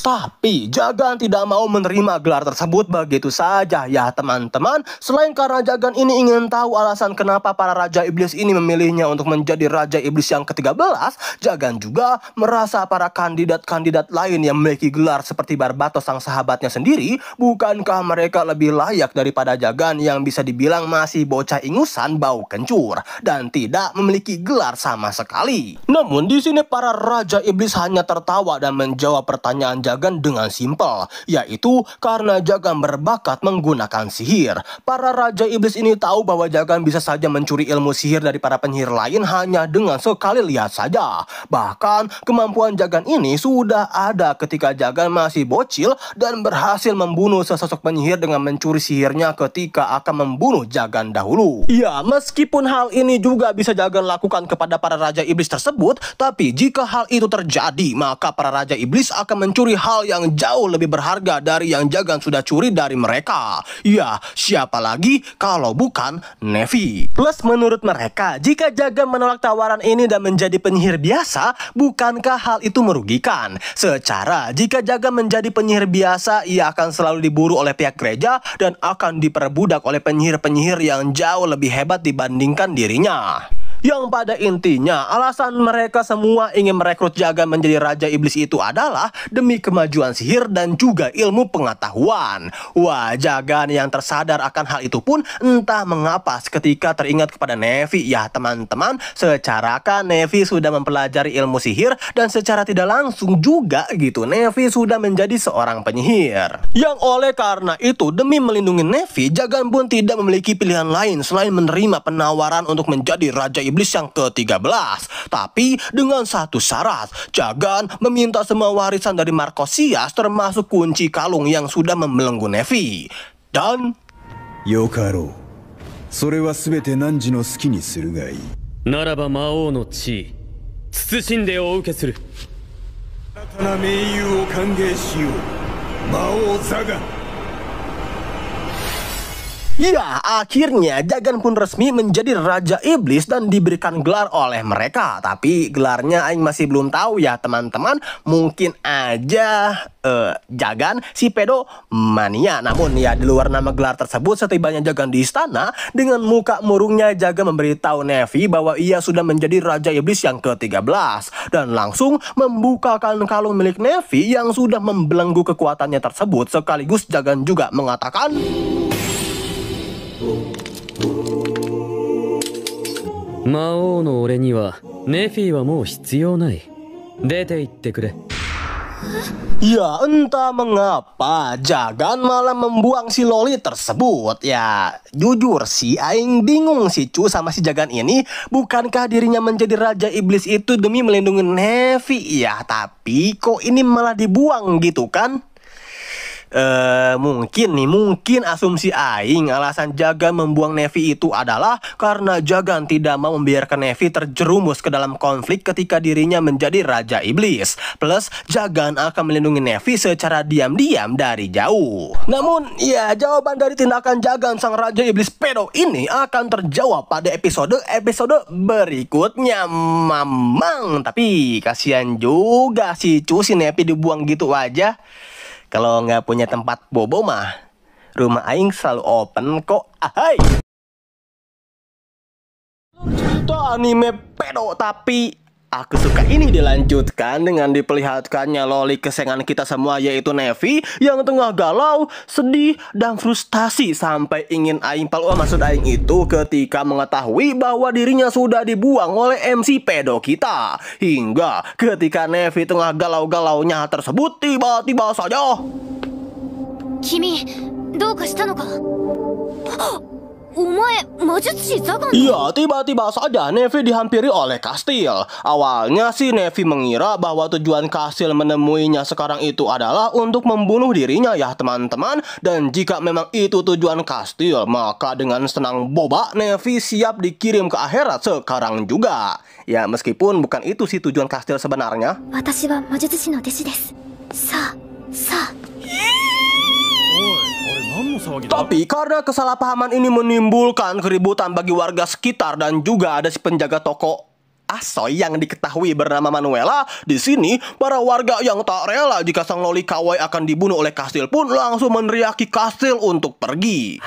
Tapi Jagan tidak mau menerima gelar tersebut begitu saja ya teman-teman. Selain karena Jagan ini ingin tahu alasan kenapa para Raja Iblis ini memilihnya untuk menjadi Raja Iblis yang ke-13, Jagan juga merasa para kandidat-kandidat lain yang memiliki gelar seperti Barbatos sang sahabatnya sendiri, bukankah mereka lebih layak daripada Jagan yang bisa dibilang masih bocah ingusan bau kencur dan tidak memiliki gelar sama sekali. Namun di sini para Raja Iblis hanya tertawa dan menjawab pertanyaan Jagan dengan simpel, yaitu karena Jagan berbakat menggunakan sihir. Para Raja Iblis ini tahu bahwa Jagan bisa saja mencuri ilmu sihir dari para penyihir lain hanya dengan sekali lihat saja. Bahkan kemampuan Jagan ini sudah ada ketika Jagan masih bocil dan berhasil membunuh sesosok penyihir dengan mencuri sihirnya ketika akan membunuh Jagan dahulu. Ya, meskipun hal ini juga bisa Jagan lakukan kepada para Raja Iblis tersebut, tapi jika hal itu terjadi, maka para Raja Iblis akan mencuri hal yang jauh lebih berharga dari yang Jagan sudah curi dari mereka. Ya, siapa lagi kalau bukan Nevi. Plus menurut mereka, jika Jagan menolak tawaran ini dan menjadi penyihir biasa, bukankah hal itu merugikan? Secara, jika Jagan menjadi penyihir biasa, ia akan selalu diburu oleh pihak gereja dan akan diperbudak oleh penyihir-penyihir yang jauh lebih hebat dibandingkan dirinya. Yang pada intinya, alasan mereka semua ingin merekrut Jagan menjadi Raja Iblis itu adalah demi kemajuan sihir dan juga ilmu pengetahuan. Wah, Jagan yang tersadar akan hal itu pun entah mengapa seketika teringat kepada Nevi. Ya teman-teman, secara kan Nevi sudah mempelajari ilmu sihir dan secara tidak langsung juga gitu Nevi sudah menjadi seorang penyihir. Yang oleh karena itu, demi melindungi Nevi, Jagan pun tidak memiliki pilihan lain selain menerima penawaran untuk menjadi Raja Iblis yang ke-13. Tapi dengan satu syarat, Jagan meminta semua warisan dari Markosias termasuk kunci kalung yang sudah membelenggu Nevi. Dan Yokaro, それは全て汝の好きにするがいい。ならば魔王の地位、謹んでお受けする。新たな盟友を歓迎しよう、魔王ザガン。 Ya, akhirnya Jagan pun resmi menjadi Raja Iblis dan diberikan gelar oleh mereka. Tapi gelarnya Aing masih belum tahu ya teman-teman. Mungkin aja Jagan si pedo mania. Namun ya di luar nama gelar tersebut, setibanya Jagan di istana, dengan muka murungnya Jagan memberitahu Nevi bahwa ia sudah menjadi Raja Iblis yang ke-13. Dan langsung membukakan kalung milik Nevi yang sudah membelenggu kekuatannya tersebut. Sekaligus Jagan juga mengatakan, 魔王の俺にはネフィはもう必要ない。出て行ってくれ。 Ya, entah mengapa Jagan malah membuang si Loli tersebut. Ya, jujur sih Aing bingung sih cu sama si Jagan ini. Bukankah dirinya menjadi Raja Iblis itu demi melindungi Nevi? Ya, tapi kok ini malah dibuang gitu kan? Mungkin asumsi Aing alasan Jagan membuang Nevi itu adalah karena Jagan tidak mau membiarkan Nevi terjerumus ke dalam konflik ketika dirinya menjadi Raja Iblis. Plus Jagan akan melindungi Nevi secara diam-diam dari jauh. Namun ya, jawaban dari tindakan Jagan sang Raja Iblis pedo ini akan terjawab pada episode berikutnya mamang. Tapi kasihan juga si Nevi dibuang gitu aja. Kalau nggak punya tempat bobo mah, rumah Aing selalu open kok. Ahai! Itu anime pedo, tapi aku suka ini dilanjutkan dengan diperlihatkannya loli kesayangan kita semua, yaitu Neffy yang tengah galau, sedih, dan frustasi sampai ingin aing palu. Maksud aing itu ketika mengetahui bahwa dirinya sudah dibuang oleh MC pedo kita. Hingga ketika Neffy tengah galau-galaunya tersebut, tiba-tiba saja Kimi, どうかしたのか? Iya, tiba-tiba saja Neffy dihampiri oleh Kastil. Awalnya si Neffy mengira bahwa tujuan Kastil menemuinya sekarang itu adalah untuk membunuh dirinya ya teman-teman. Dan jika memang itu tujuan Kastil, maka dengan senang boba Neffy siap dikirim ke akhirat sekarang juga. Ya meskipun bukan itu sih tujuan Kastil sebenarnya. Tapi karena kesalahpahaman ini menimbulkan keributan bagi warga sekitar dan juga ada si penjaga toko Asoy yang diketahui bernama Manuela. Di sini para warga yang tak rela jika sang loli kawaii akan dibunuh oleh Kastil pun langsung meneriaki Kastil untuk pergi.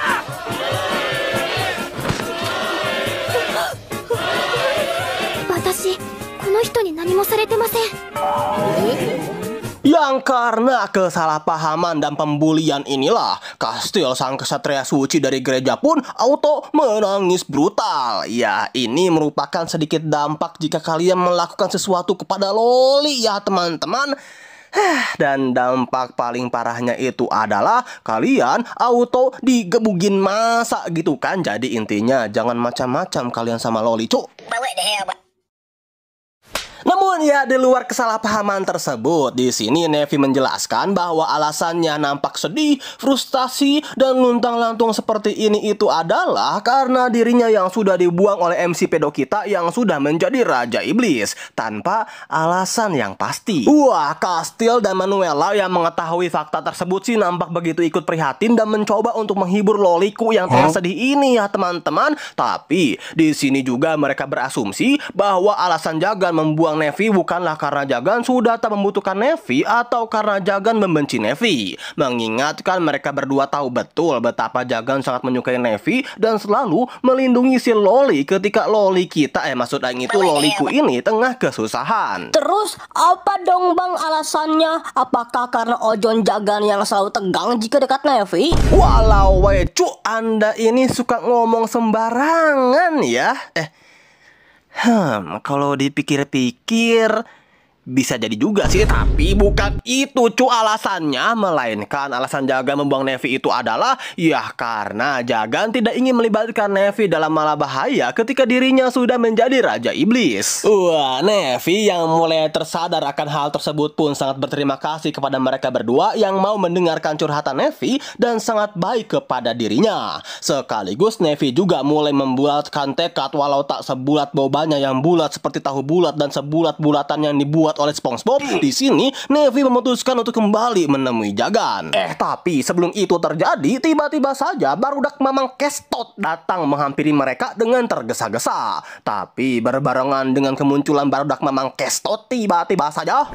Yang karena kesalahpahaman dan pembulian inilah, Kastil sang kesatria suci dari gereja pun auto menangis brutal. Ya, ini merupakan sedikit dampak jika kalian melakukan sesuatu kepada loli ya teman-teman. Dan dampak paling parahnya itu adalah kalian auto digebugin masa gitu kan. Jadi intinya jangan macam-macam kalian sama loli, cuk. Namun ya di luar kesalahpahaman tersebut, di sini Neffy menjelaskan bahwa alasannya nampak sedih, frustasi, dan luntang-lantung seperti ini itu adalah karena dirinya yang sudah dibuang oleh MC pedo kita yang sudah menjadi Raja Iblis tanpa alasan yang pasti. Wah, Kastil dan Manuela yang mengetahui fakta tersebut sih nampak begitu ikut prihatin dan mencoba untuk menghibur loliku yang tengah sedih ini ya teman-teman. Tapi di sini juga mereka berasumsi bahwa alasan Jagan membuang Neffy bukanlah karena Jagan sudah tak membutuhkan Neffy atau karena Jagan membenci Neffy. Mengingatkan mereka berdua tahu betul betapa Jagan sangat menyukai Neffy dan selalu melindungi si loli ketika loli kita, maksud aing itu loliku ini tengah kesusahan. Terus apa dong bang alasannya? Apakah karena Ojon Jagan yang selalu tegang jika dekat Neffy? Walau wecu, Anda ini suka ngomong sembarangan ya. Kalau dipikir-pikir bisa jadi juga sih, tapi bukan itu alasannya, melainkan alasan Jagan membuang Neffy itu adalah ya karena Jagan tidak ingin melibatkan Neffy dalam malah bahaya ketika dirinya sudah menjadi Raja Iblis. Wah, Neffy yang mulai tersadar akan hal tersebut pun sangat berterima kasih kepada mereka berdua yang mau mendengarkan curhatan Neffy dan sangat baik kepada dirinya. Sekaligus Neffy juga mulai membulatkan tekad walau tak sebulat bobanya yang bulat seperti tahu bulat dan sebulat-bulatan yang dibuat oleh SpongeBob. Di sini Neffy memutuskan untuk kembali menemui Jagan. Tapi sebelum itu terjadi, tiba-tiba saja barudak Mamang Kestot datang menghampiri mereka dengan tergesa-gesa. Tapi berbarengan dengan kemunculan barudak Mamang Kestot, tiba-tiba saja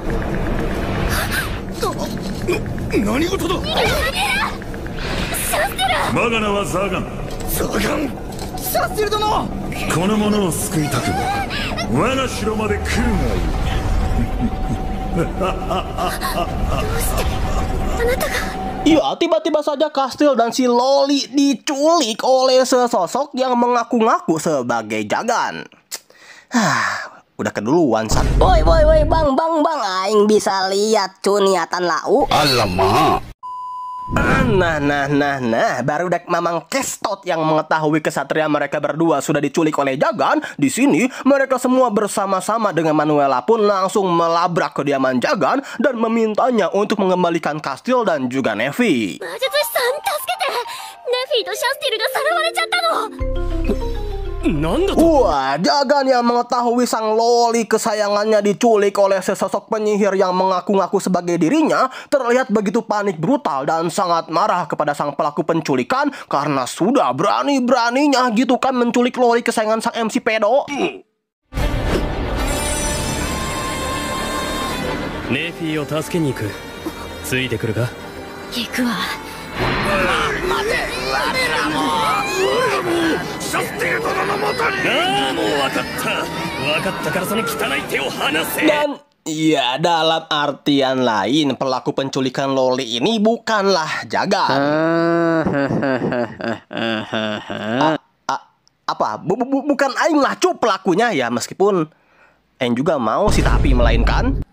ya, tiba-tiba saja Kastil dan si loli diculik oleh sesosok yang mengaku-ngaku sebagai Jagan. Udah keduluan, Sat. Woi, bang, aing bisa lihat niatan lau. Alamak. Nah, barudak Mamang Kestot yang mengetahui kesatria mereka berdua sudah diculik oleh Jagan. Di sini mereka semua bersama-sama dengan Manuela pun langsung melabrak kediaman Jagan dan memintanya untuk mengembalikan Kastil dan juga Neffy. Wah, Jagan yang mengetahui sang loli kesayangannya diculik oleh sesosok penyihir yang mengaku-ngaku sebagai dirinya terlihat begitu panik brutal dan sangat marah kepada sang pelaku penculikan karena sudah berani-beraninya gitu kan menculik loli kesayangan sang MC pedo. Neffyを助けに行く。ついてくるか？行くわ。待て、我らも。シャステル殿のもとに。ああ、もう分かった。分かったからその汚い手を離せ。 Dan ya, dalam artian lain, pelaku penculikan Loli ini bukanlah Jagan. Apa? Bukan Aing lah cu pelakunya ya, meskipun Aing juga mau si tapi melainkan.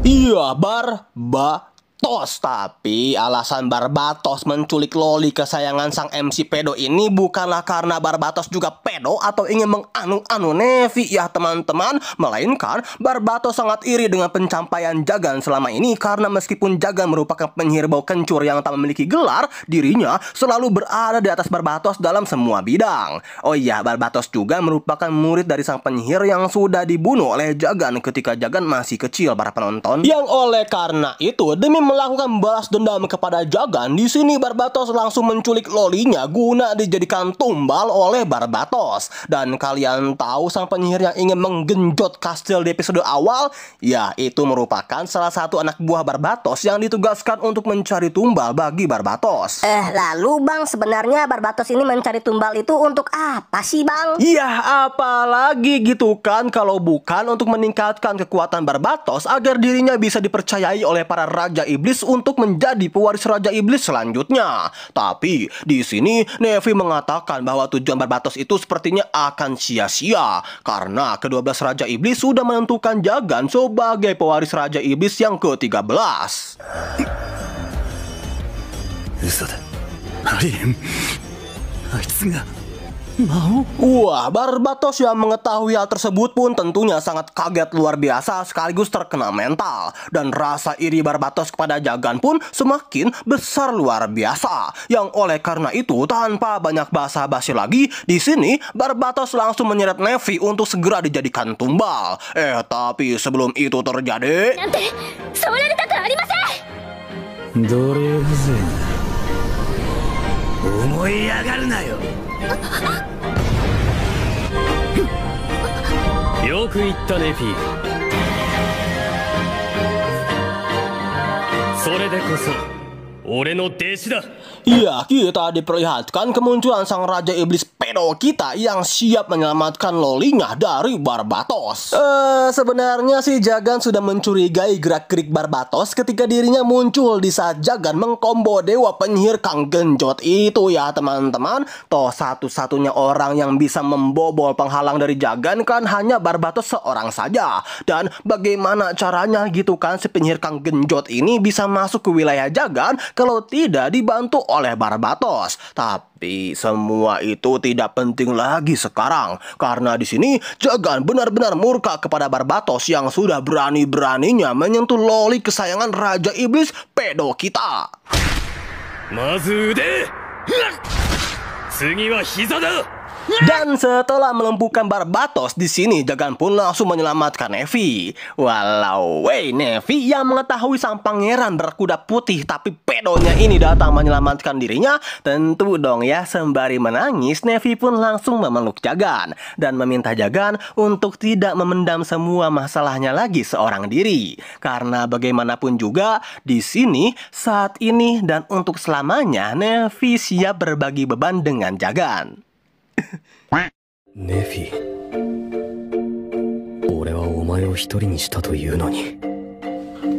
Iya, Barbatos. Tapi alasan Barbatos menculik Loli kesayangan sang MC pedo ini bukanlah karena Barbatos juga pedo atau ingin menganu-anu Nevi ya teman-teman, melainkan Barbatos sangat iri dengan pencapaian Jagan selama ini karena meskipun Jagan merupakan penyihir bau kencur yang tak memiliki gelar, dirinya selalu berada di atas Barbatos dalam semua bidang. Oh iya, Barbatos juga merupakan murid dari sang penyihir yang sudah dibunuh oleh Jagan ketika Jagan masih kecil para penonton. Yang oleh karena itu, demi melakukan balas dendam kepada Jagan, di sini Barbatos langsung menculik Lolinya guna dijadikan tumbal oleh Barbatos. Dan kalian tahu sang penyihir yang ingin menggenjot kastil di episode awal, ya itu merupakan salah satu anak buah Barbatos yang ditugaskan untuk mencari tumbal bagi Barbatos. Lalu Bang, sebenarnya Barbatos ini mencari tumbal itu untuk apa sih Bang? Ya, apalagi gitu kan kalau bukan untuk meningkatkan kekuatan Barbatos agar dirinya bisa dipercayai oleh para Raja Iblis untuk menjadi pewaris Raja Iblis selanjutnya. Tapi di sini Nevi mengatakan bahwa tujuan Barbatos itu sepertinya akan sia-sia karena ke-12 Raja Iblis sudah menentukan Jagan sebagai pewaris Raja Iblis yang ke-13. Wah, Barbatos yang mengetahui hal tersebut pun tentunya sangat kaget luar biasa sekaligus terkena mental. Dan rasa iri Barbatos kepada Jagan pun semakin besar luar biasa. Yang oleh karena itu, tanpa banyak basa-basi lagi, di sini Barbatos langsung menyeret Nevi untuk segera dijadikan tumbal. Tapi sebelum itu terjadi... Ya, kita diperlihatkan kemunculan sang Raja Iblis pedo kita yang siap menyelamatkan Lolinya dari Barbatos. Sebenarnya sih Jagan sudah mencurigai gerak-gerik Barbatos ketika dirinya muncul di saat Jagan mengkombo dewa penyihir Kang Genjot itu ya teman-teman. Toh satu-satunya orang yang bisa membobol penghalang dari Jagan kan hanya Barbatos seorang saja. Dan bagaimana caranya gitu kan si penyihir Kang Genjot ini bisa masuk ke wilayah Jagan kalau tidak dibantu oleh Barbatos. Tapi semua itu tidak penting lagi sekarang karena di sini Jagan benar-benar murka kepada Barbatos yang sudah berani-beraninya menyentuh Loli kesayangan Raja Iblis pedo kita. Dan setelah melumpuhkan Barbatos, di sini Jagan pun langsung menyelamatkan Nevi. Walau Nevi yang mengetahui sang pangeran berkuda putih tapi pedonya ini datang menyelamatkan dirinya, tentu dong ya sembari menangis Nevi pun langsung memeluk Jagan dan meminta Jagan untuk tidak memendam semua masalahnya lagi seorang diri. Karena bagaimanapun juga di sini saat ini dan untuk selamanya Nevi siap berbagi beban dengan Jagan. Nevi, 俺はお前を一人にしたというのに。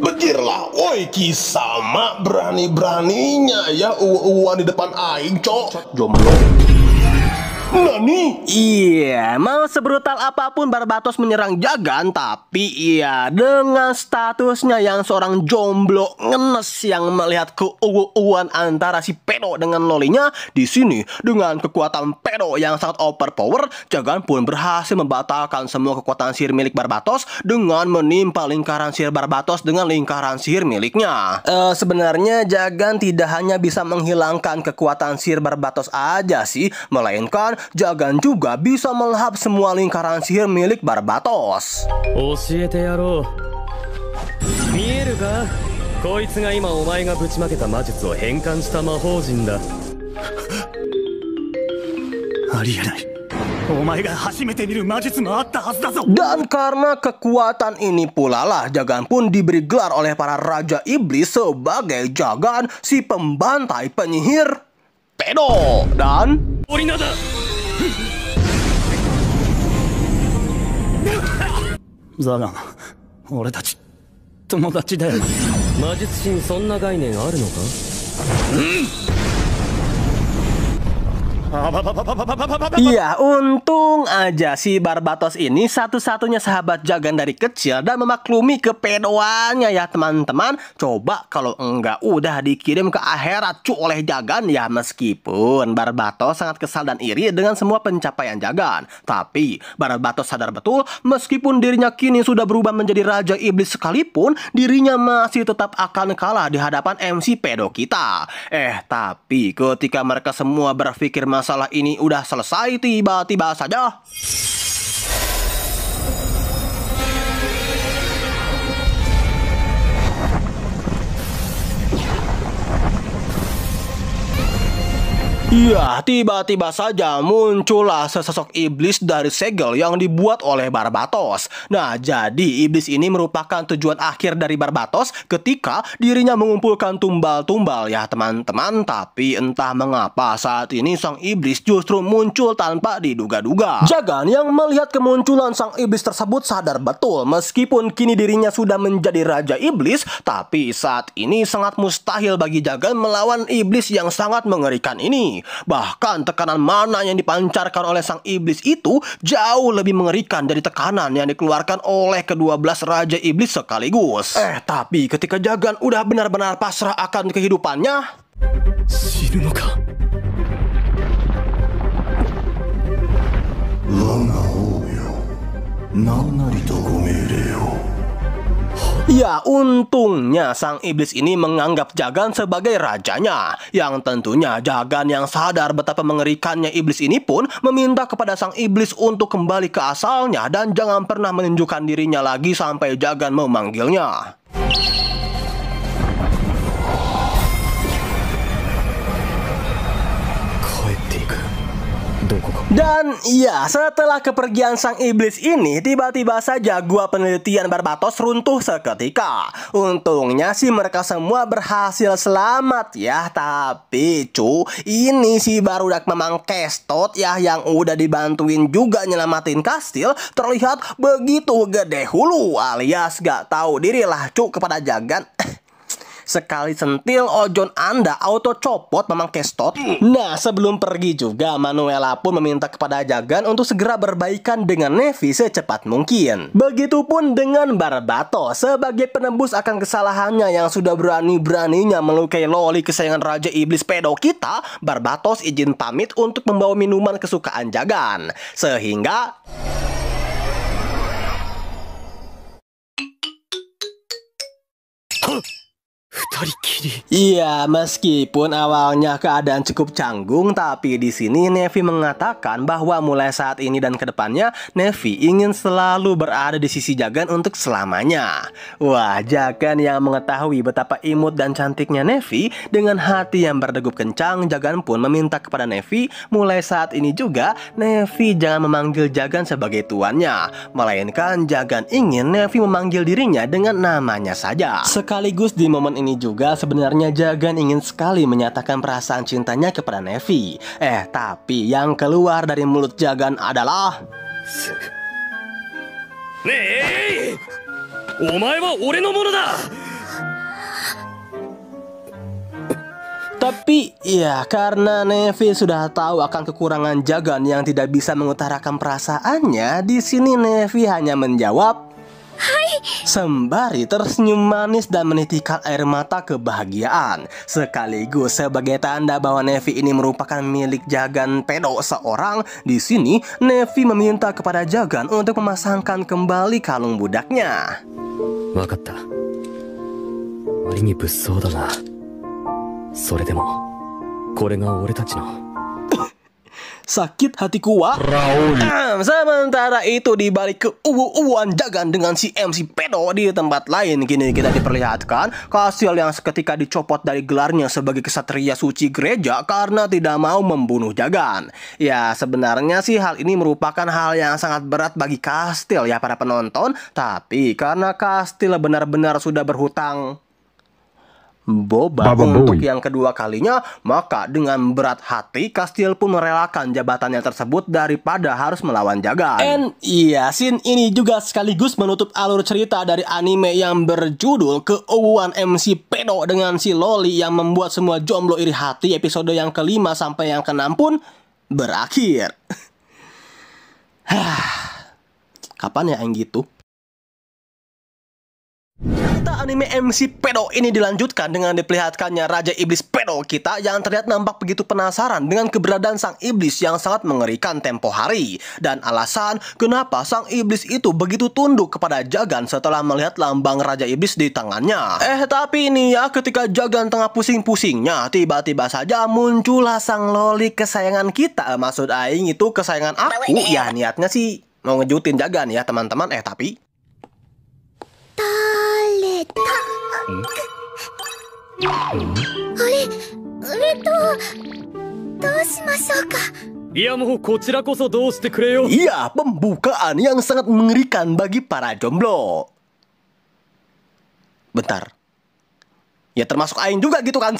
Begirlah, oi Kisama berani-beraninya ya uwan di depan aing, cok. Jomblo. Nani? Iya, mau sebrutal apapun Barbatos menyerang Jagan, tapi iya dengan statusnya yang seorang jomblo ngenes yang melihat keuuan antara si pedo dengan Lolinya, di sini dengan kekuatan pedo yang sangat overpower, Jagan pun berhasil membatalkan semua kekuatan sihir milik Barbatos dengan menimpa lingkaran sihir Barbatos dengan lingkaran sihir miliknya. Sebenarnya Jagan tidak hanya bisa menghilangkan kekuatan sihir Barbatos aja sih, melainkan Jagan juga bisa melahap semua lingkaran sihir milik Barbatos. Dan karena kekuatan ini pula lah Jagan pun diberi gelar oleh para Raja Iblis sebagai Jagan si pembantai penyihir pedo. Dan Zagan, 俺たち友達だよな。魔術師にそんな概念あるのか？Iya, untung aja si Barbatos ini satu-satunya sahabat Jagan dari kecil dan memaklumi kepedoannya ya teman-teman. Coba kalau enggak udah dikirim ke akhirat oleh Jagan ya. Meskipun Barbatos sangat kesal dan iri dengan semua pencapaian Jagan, tapi Barbatos sadar betul meskipun dirinya kini sudah berubah menjadi Raja Iblis sekalipun, dirinya masih tetap akan kalah di hadapan MC pedo kita. Tapi ketika mereka semua berpikir masalah ini udah selesai, tiba-tiba saja tiba-tiba saja muncullah sesosok iblis dari segel yang dibuat oleh Barbatos. Nah, jadi iblis ini merupakan tujuan akhir dari Barbatos ketika dirinya mengumpulkan tumbal-tumbal ya teman-teman. Tapi entah mengapa saat ini sang iblis justru muncul tanpa diduga-duga. Jagan yang melihat kemunculan sang iblis tersebut sadar betul meskipun kini dirinya sudah menjadi Raja Iblis, tapi saat ini sangat mustahil bagi Jagan melawan iblis yang sangat mengerikan ini. Bahkan tekanan mana yang dipancarkan oleh sang iblis itu jauh lebih mengerikan dari tekanan yang dikeluarkan oleh ke-12 Raja Iblis sekaligus. Tapi ketika Jagan udah benar-benar pasrah akan kehidupannya, ya, untungnya sang iblis ini menganggap Jagan sebagai rajanya. Yang tentunya Jagan yang sadar betapa mengerikannya iblis ini pun meminta kepada sang iblis untuk kembali ke asalnya dan jangan pernah menunjukkan dirinya lagi sampai Jagan memanggilnya. Dan iya, setelah kepergian sang iblis ini, tiba-tiba saja gua penelitian Barbatos runtuh seketika. Untungnya sih mereka semua berhasil selamat ya. Tapi ini si barudak memang kestot ya, yang udah dibantuin juga nyelamatin kastil, terlihat begitu gede hulu alias gak tahu diri lah kepada Jagan. Sekali sentil ojon Anda auto copot memang kestot. Nah, sebelum pergi juga Manuela pun meminta kepada Jagan untuk segera berbaikan dengan Neffy secepat mungkin. Begitupun dengan Barbatos sebagai penembus akan kesalahannya yang sudah berani-beraninya melukai loli kesayangan Raja Iblis pedo kita. Barbatos izin pamit untuk membawa minuman kesukaan Jagan. Sehingga iya, meskipun awalnya keadaan cukup canggung, tapi di sini Neffy mengatakan bahwa mulai saat ini dan kedepannya Neffy ingin selalu berada di sisi Jagan untuk selamanya. Wah, Jagan yang mengetahui betapa imut dan cantiknya Neffy dengan hati yang berdegup kencang, Jagan pun meminta kepada Neffy mulai saat ini juga Neffy jangan memanggil Jagan sebagai tuannya, melainkan Jagan ingin Neffy memanggil dirinya dengan namanya saja. Sekaligus di momen ini juga sebenarnya Jagan ingin sekali menyatakan perasaan cintanya kepada Neffy. Tapi yang keluar dari mulut Jagan adalah tapi ya, karena Neffy sudah tahu akan kekurangan Jagan yang tidak bisa mengutarakan perasaannya, di sini Neffy hanya menjawab sembari tersenyum manis dan menitikkan air mata kebahagiaan. Sekaligus sebagai tanda bahwa Neffy ini merupakan milik Jagan pedo seorang. Di sini Neffy meminta kepada Jagan untuk memasangkan kembali kalung budaknya. Wakatta. Wari ni bussou da na. Sore demo, kore ga ore tachi no. sakit hatiku wah. Sementara itu di balik keuuan Jagan dengan si MC Pedo di tempat lain, kini kita diperlihatkan Kastil yang seketika dicopot dari gelarnya sebagai kesatria suci gereja karena tidak mau membunuh Jagan. Ya sebenarnya sih hal ini merupakan hal yang sangat berat bagi Kastil ya para penonton, tapi karena Kastil benar-benar sudah berhutang Boba untuk yang kedua kalinya, maka dengan berat hati Kastil pun merelakan jabatannya tersebut daripada harus melawan Jagan. Dan iya, scene ini juga sekaligus menutup alur cerita dari anime yang berjudul Keuuan MC Pedo dengan si Loli yang membuat semua jomblo iri hati. Episode yang ke-5 sampai yang ke-6 pun berakhir. Kapan ya yang gitu? Cerita anime MC Pedo ini dilanjutkan dengan diperlihatkannya Raja Iblis Pedo kita yang terlihat nampak begitu penasaran dengan keberadaan sang iblis yang sangat mengerikan tempo hari. Dan alasan kenapa sang iblis itu begitu tunduk kepada Jagan setelah melihat lambang Raja Iblis di tangannya. Tapi ini ya, ketika Jagan tengah pusing-pusingnya, tiba-tiba saja muncullah sang Loli kesayangan kita. Maksud aing itu kesayangan aku. Ya niatnya sih mau ngejutin Jagan ya teman-teman. Tapi iya, pembukaan yang sangat mengerikan bagi para jomblo. Bentar. Ya termasuk aing juga gitu kan.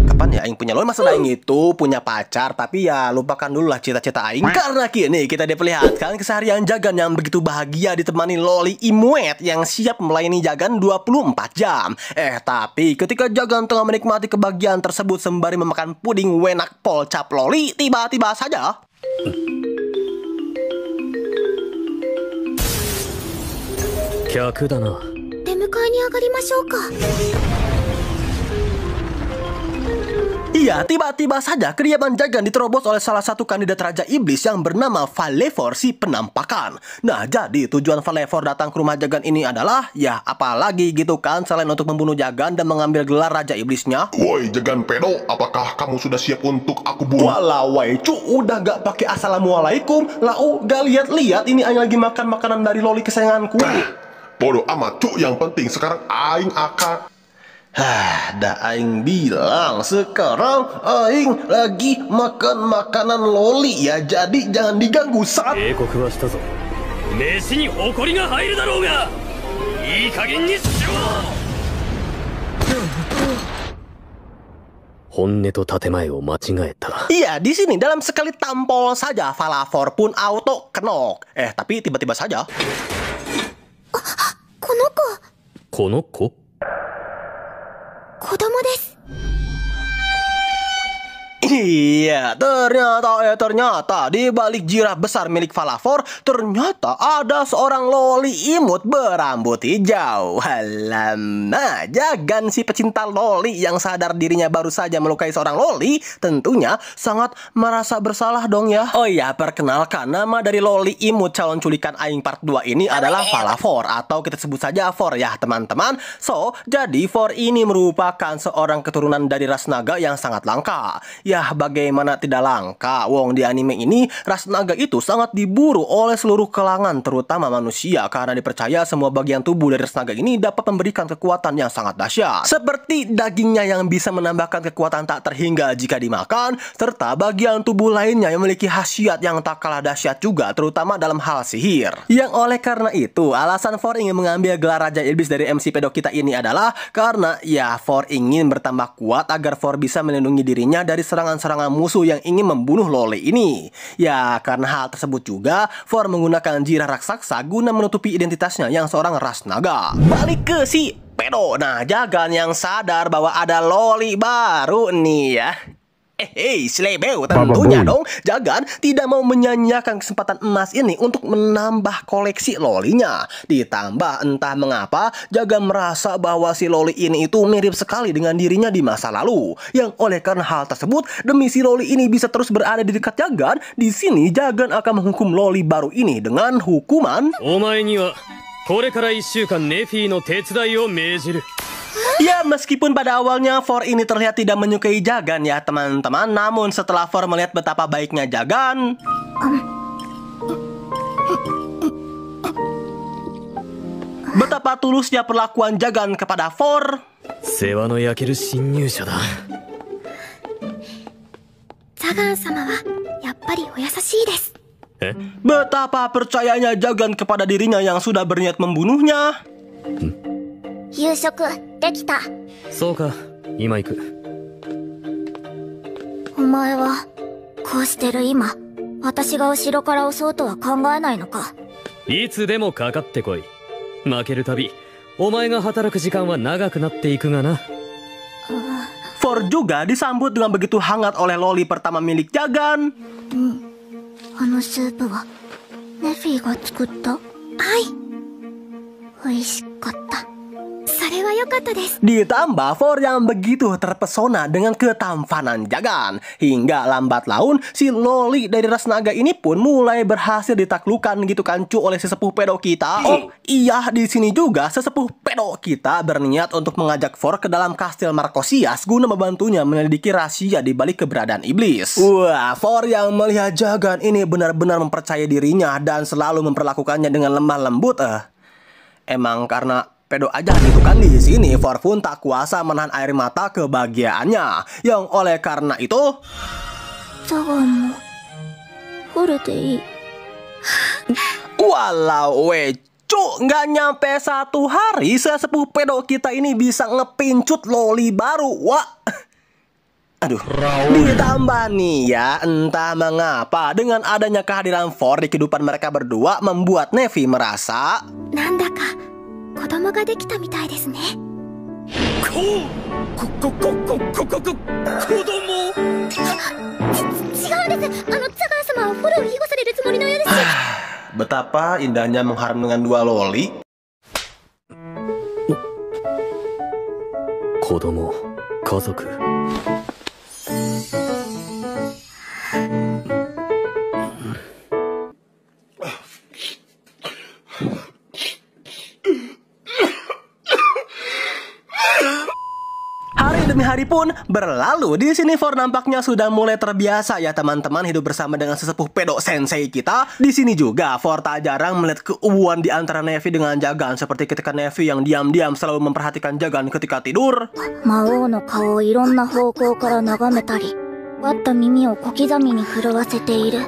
Kapan ya aing punya Loli? Maksud aing itu punya pacar, tapi ya lupakan dulu lah cita-cita aing. Karena kini kita diperlihatkan keseharian Jagan yang begitu bahagia ditemani Loli Imuet yang siap melayani Jagan 24 jam. Tapi ketika Jagan tengah menikmati kebahagiaan tersebut sembari memakan puding wenak pol cap Loli, tiba-tiba saja iya, tiba-tiba saja kediaman Jagan diterobos oleh salah satu kandidat Raja Iblis yang bernama Valevor si penampakan. Nah, jadi tujuan Valevor datang ke rumah Jagan ini adalah, ya apalagi gitu kan, selain untuk membunuh Jagan dan mengambil gelar Raja Iblisnya. Woi Jagan Pedo, apakah kamu sudah siap untuk aku bunuh? Walau cu, udah gak pakai assalamualaikum, lau gak lihat-lihat ini aing lagi makan makanan dari Loli kesayanganku. Bodoh amat cu, yang penting sekarang aing akan... Dah aing bilang sekarang aing lagi makan makanan Loli ya, jadi jangan diganggu saat. Iya, di sini dalam sekali tampol saja Valevor pun auto kenok. Tapi tiba-tiba saja. Konoko? Iya, ternyata di balik jirah besar milik Valevor ternyata ada seorang Loli imut berambut hijau. Alamak, Jagan si pecinta Loli yang sadar dirinya baru saja melukai seorang Loli tentunya sangat merasa bersalah dong ya. Oh iya, perkenalkan, nama dari Loli imut calon culikan aing part 2 ini adalah Valevor atau kita sebut saja For ya teman-teman. So, jadi For ini merupakan seorang keturunan dari ras naga yang sangat langka. Ya, bagaimana tidak langka? Wong di anime ini ras naga itu sangat diburu oleh seluruh kalangan terutama manusia karena dipercaya semua bagian tubuh dari ras naga ini dapat memberikan kekuatan yang sangat dahsyat. Seperti dagingnya yang bisa menambahkan kekuatan tak terhingga jika dimakan, serta bagian tubuh lainnya yang memiliki khasiat yang tak kalah dahsyat juga terutama dalam hal sihir. Yang oleh karena itu alasan For ingin mengambil gelar Raja Iblis dari MC Pedo kita ini adalah karena ya For ingin bertambah kuat agar For bisa melindungi dirinya dari serangan musuh yang ingin membunuh Loli ini. Ya, karena hal tersebut juga For menggunakan jirah raksasa guna menutupi identitasnya yang seorang ras naga. Balik ke si Pedo. Nah, Jagan yang sadar bahwa ada Loli baru nih ya. Slebeu tentunya dong. Jagan tidak mau menyanyiakan kesempatan emas ini untuk menambah koleksi Lolinya. Ditambah entah mengapa Jagan merasa bahwa si Loli ini itu mirip sekali dengan dirinya di masa lalu. Yang oleh karena hal tersebut, demi si Loli ini bisa terus berada di dekat Jagan, di sini Jagan akan menghukum Loli baru ini dengan hukuman Ya, meskipun pada awalnya For ini terlihat tidak menyukai Jagan ya teman-teman, namun setelah For melihat betapa baiknya Jagan, betapa tulusnya perlakuan Jagan kepada For, 世話の焼ける侵入者だ。ザガン様はやっぱりお優しいです。 betapa percayanya Jagan kepada dirinya yang sudah berniat membunuhnya. 夕食できた。そうか、今行く。お前はこうしてる今、私が後ろから押そうとは考えないのか。いつでもかかってこい。負けるたびお前が働く時間は長くなっていくがな。For juga disambut dengan begitu hangat oleh loli pertama milik Jagan. あのスープはネフィが作った？はい。美味しかった。それは良かったです。 Ditambah For yang begitu terpesona dengan ketampanan Jagan, hingga lambat laun si loli dari ras naga ini pun mulai berhasil ditaklukkan gitu kan cu oleh sesepuh pedo kita. Oh iya, di sini juga sesepuh pedo kita berniat untuk mengajak For ke dalam kastil Markosias guna membantunya menyelidiki rahasia di balik keberadaan iblis. Wah, For yang melihat Jagan ini benar-benar mempercayai dirinya dan selalu memperlakukannya dengan lemah lembut. Emang karena pedo aja gitu kan di sini For pun tak kuasa menahan air mata kebahagiaannya. Yang oleh karena itu, walau cu nggak nyampe 1 hari sesepuh pedo kita ini bisa ngepincut loli baru. Wah, aduh, ditambah nih ya, entah mengapa dengan adanya kehadiran For di kehidupan mereka berdua membuat Nevi merasa なんだか子供ができたみたいですね。子供？違うんです。ザガン様はフォローを庇護されるつもりのようです。 betapa indahnya mengharum dengan 2 loli. 子供、家族。 Hari demi hari pun berlalu. Di sini For nampaknya sudah mulai terbiasa ya teman-teman hidup bersama dengan sesepuh pedo sensei kita. Di sini juga For tak jarang melihat keuuan di antara Nevi dengan Jagan, seperti ketika Nevi yang diam-diam selalu memperhatikan Jagan ketika tidur. 魔王の顔をいろんな方向から眺めたり、割った耳を小刻みに震わせている。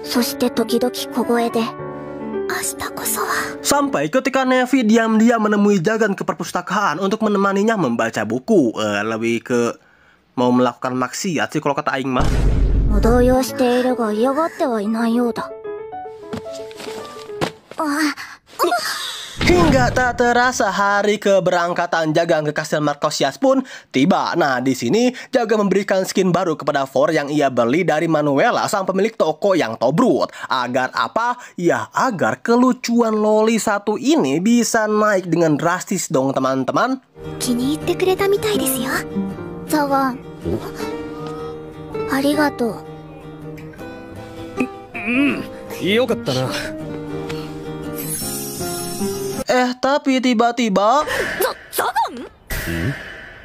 そして時々小声で。 Sampai ketika Nevi diam-diam menemui Jagan ke perpustakaan untuk menemaninya membaca buku. Lebih ke mau melakukan maksiat sih kalau kata Aing mah. Hingga tak terasa hari keberangkatan Jagan ke kastil Markosias pun tiba. Nah, di sini Jagan memberikan skin baru kepada For yang ia beli dari Manuela, sang pemilik toko yang tobrut. Agar apa? Ya, agar kelucuan loli satu ini bisa naik dengan drastis dong teman-teman. 気に入ってくれたみたいですよ。ザガン。ありがとう。よかったな。 tapi tiba-tiba ザガン？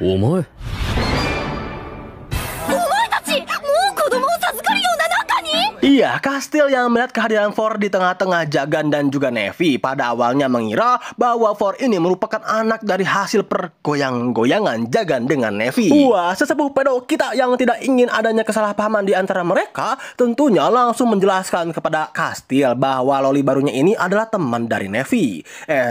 お前。 お前たち、もう子供を授かるような中に？ Iya, kastil yang melihat kehadiran For di tengah-tengah Jagan dan juga Nevi pada awalnya mengira bahwa For ini merupakan anak dari hasil pergoyang-goyangan Jagan dengan Nevi. Wah, sesepuh pedo kita yang tidak ingin adanya kesalahpahaman di antara mereka tentunya langsung menjelaskan kepada kastil bahwa loli barunya ini adalah teman dari Nevi.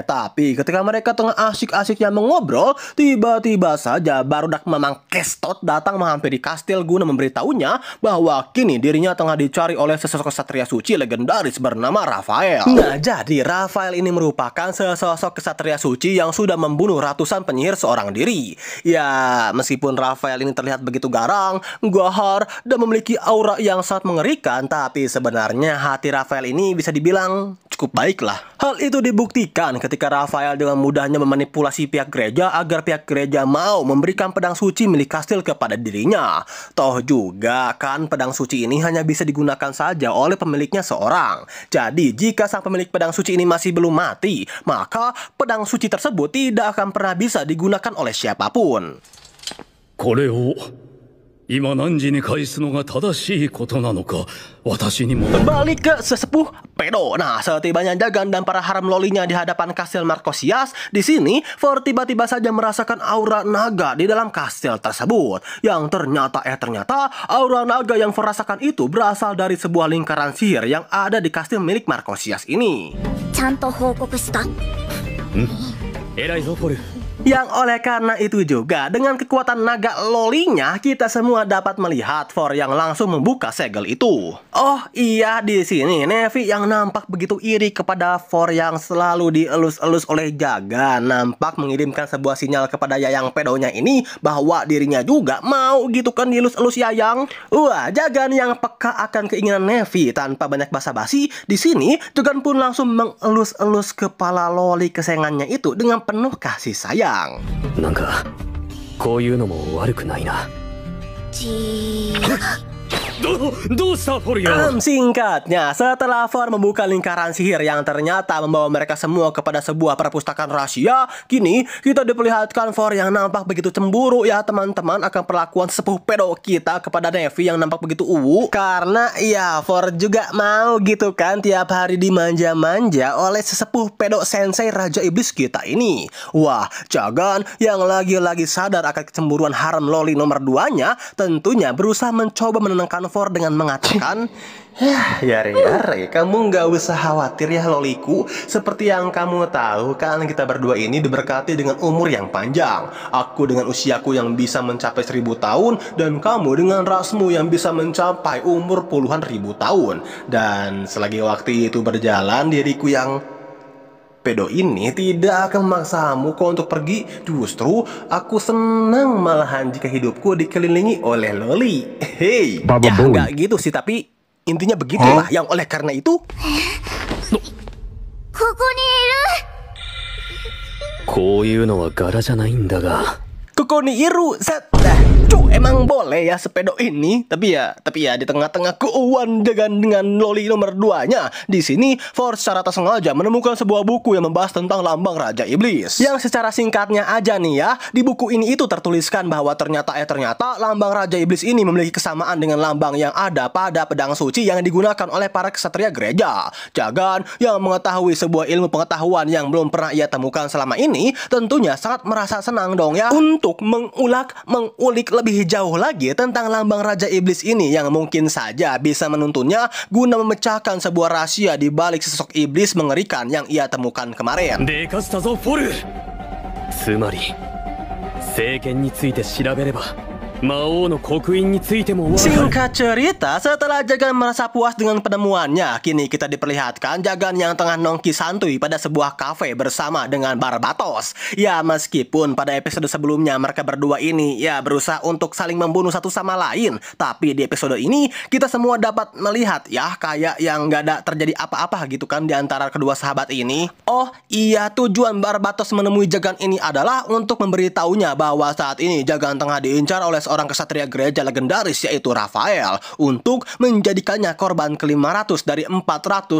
Tapi ketika mereka tengah asyik-asyiknya mengobrol, tiba-tiba saja barudak Mamang Kestot datang menghampiri kastil guna memberitahunya bahwa kini dirinya tengah dicari oleh sesosok kesatria suci legendaris bernama Rafael. Nah, jadi Rafael ini merupakan sesosok kesatria suci yang sudah membunuh ratusan penyihir seorang diri. Ya, meskipun Rafael ini terlihat begitu garang, gahar, dan memiliki aura yang sangat mengerikan, tapi sebenarnya hati Rafael ini bisa dibilang cukup baik lah. Hal itu dibuktikan ketika Rafael dengan mudahnya memanipulasi pihak gereja agar pihak gereja mau memberikan pedang suci milik kastil kepada dirinya. Toh juga kan pedang suci ini hanya bisa digunakan saja saja oleh pemiliknya seorang. Jadi jika sang pemilik pedang suci ini masih belum mati, maka pedang suci tersebut tidak akan pernah bisa digunakan oleh siapapun. これを今何時に返すのが正しいことなのか私にも Balik ke sesepuh pedo. Nah, setibanya Jagan dan para haram lolinya di hadapan kastil Markosias, di sini For tiba-tiba saja merasakan aura naga di dalam kastil tersebut. Yang ternyata aura naga yang For rasakan itu berasal dari sebuah lingkaran sihir yang ada di kastil milik Markosias ini. ちゃんと報告した。偉いぞフォル Yang oleh karena itu juga, dengan kekuatan naga lolinya, kita semua dapat melihat For yang langsung membuka segel itu. Oh iya, di sini Nevi yang nampak begitu iri kepada For yang selalu dielus-elus oleh Jagan, nampak mengirimkan sebuah sinyal kepada Yayang pedonya ini bahwa dirinya juga mau gitu kan dielus-elus Yayang. Wah, Jagan yang peka akan keinginan Nevi tanpa banyak basa-basi, di sini Jagan pun langsung mengelus-elus kepala loli kesayangannya itu dengan penuh kasih sayang. なんかこういうのも悪くないな。どうしたフォルよ。 Singkatnya, setelah For membuka lingkaran sihir yang ternyata membawa mereka semua kepada sebuah perpustakaan rahasia, kini kita diperlihatkan For yang nampak begitu cemburu ya teman-teman akan perlakuan sepuh pedo kita kepada Nevi yang nampak begitu karena ya For juga mau gitu kan tiap hari dimanja-manja oleh sesepuh pedo sensei Raja Iblis kita ini. Wah, Jagan yang lagi-lagi sadar akan kecemburuan haram loli nomor 2-nya tentunya berusaha mencoba menenangkan For dengan mengatakan, Yare, kamu nggak usah khawatir ya loliku. Seperti yang kamu tahu kan, kita berdua ini diberkati dengan umur yang panjang. Aku dengan usiaku yang bisa mencapai 1000 tahun, dan kamu dengan rasmu yang bisa mencapai umur puluhan ribu tahun. Dan selagi waktu itu berjalan, diriku yang pedo ini tidak akan memaksamu kok untuk pergi. Justru aku senang malahan jika hidupku dikelilingi oleh loli. Hei, ya nggak gitu sih, tapi intinya begitulah. Yang oleh karena itu ここにいる。こういうのは柄じゃないんだが Kokoni Iru set. Emang boleh ya sepedo ini, tapi ya di tengah-tengah keuuan dengan loli nomor 2-nya. Di sini For secara tak sengaja menemukan sebuah buku yang membahas tentang lambang Raja Iblis. Yang secara singkatnya aja nih ya, di buku ini itu tertuliskan bahwa ternyata lambang Raja Iblis ini memiliki kesamaan dengan lambang yang ada pada pedang suci yang digunakan oleh para ksatria gereja. Jagan yang mengetahui sebuah ilmu pengetahuan yang belum pernah ia temukan selama ini, tentunya sangat merasa senang dong ya untuk mengulik lebih jauh lagi tentang lambang Raja Iblis ini yang mungkin saja bisa menuntunnya guna memecahkan sebuah rahasia di balik sosok iblis mengerikan yang ia temukan kemarin. でかしたぞフォル。つまり聖剣について調べれば魔王の刻印についても分かる。 Singkat cerita, setelah Jagan merasa puas dengan penemuannya, kini kita diperlihatkan Jagan yang tengah nongki santuy pada sebuah kafe bersama dengan Barbatos. Ya, meskipun pada episode sebelumnya mereka berdua ini ya berusaha untuk saling membunuh satu sama lain, tapi di episode ini kita semua dapat melihat ya kayak yang gak ada terjadi apa-apa gitu kan di antara kedua sahabat ini. Oh iya, tujuan Barbatos menemui Jagan ini adalah untuk memberitahunya bahwa saat ini Jagan tengah diincar oleh seorang kesatria gereja legendaris yaitu Raphael untuk menjadikannya korban ke-500 dari 499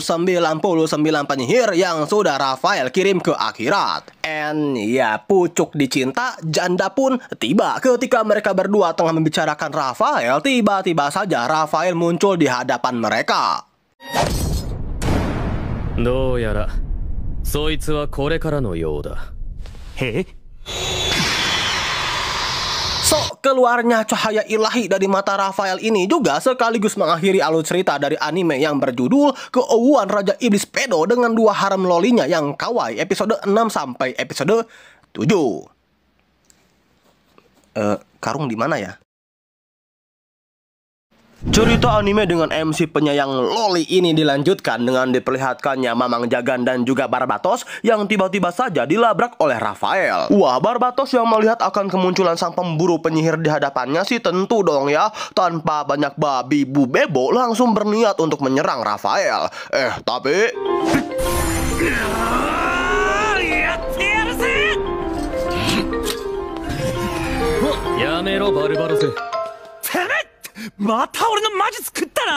penyihir yang sudah Raphael kirim ke akhirat. And ya, pucuk dicinta janda pun tiba. Ketika mereka berdua tengah membicarakan Raphael, tiba-tiba saja Raphael muncul di hadapan mereka. どうやらそいつはこれからのようだ。へ？ So, keluarnya cahaya ilahi dari mata Raphael ini juga sekaligus mengakhiri alur cerita dari anime yang berjudul Keuuan Raja Iblis Pedo dengan dua haram lolinya yang kawaii episode 6 sampai episode 7. Karung di mana ya? Cerita anime dengan MC penyayang loli ini dilanjutkan dengan diperlihatkannya Mamang Jagan dan juga Barbatos yang tiba-tiba saja dilabrak oleh Raphael. Wah, Barbatos yang melihat akan kemunculan sang pemburu penyihir di hadapannya sih tentu dong ya, tanpa banyak babi bu bebo langsung berniat untuk menyerang Raphael. Tapi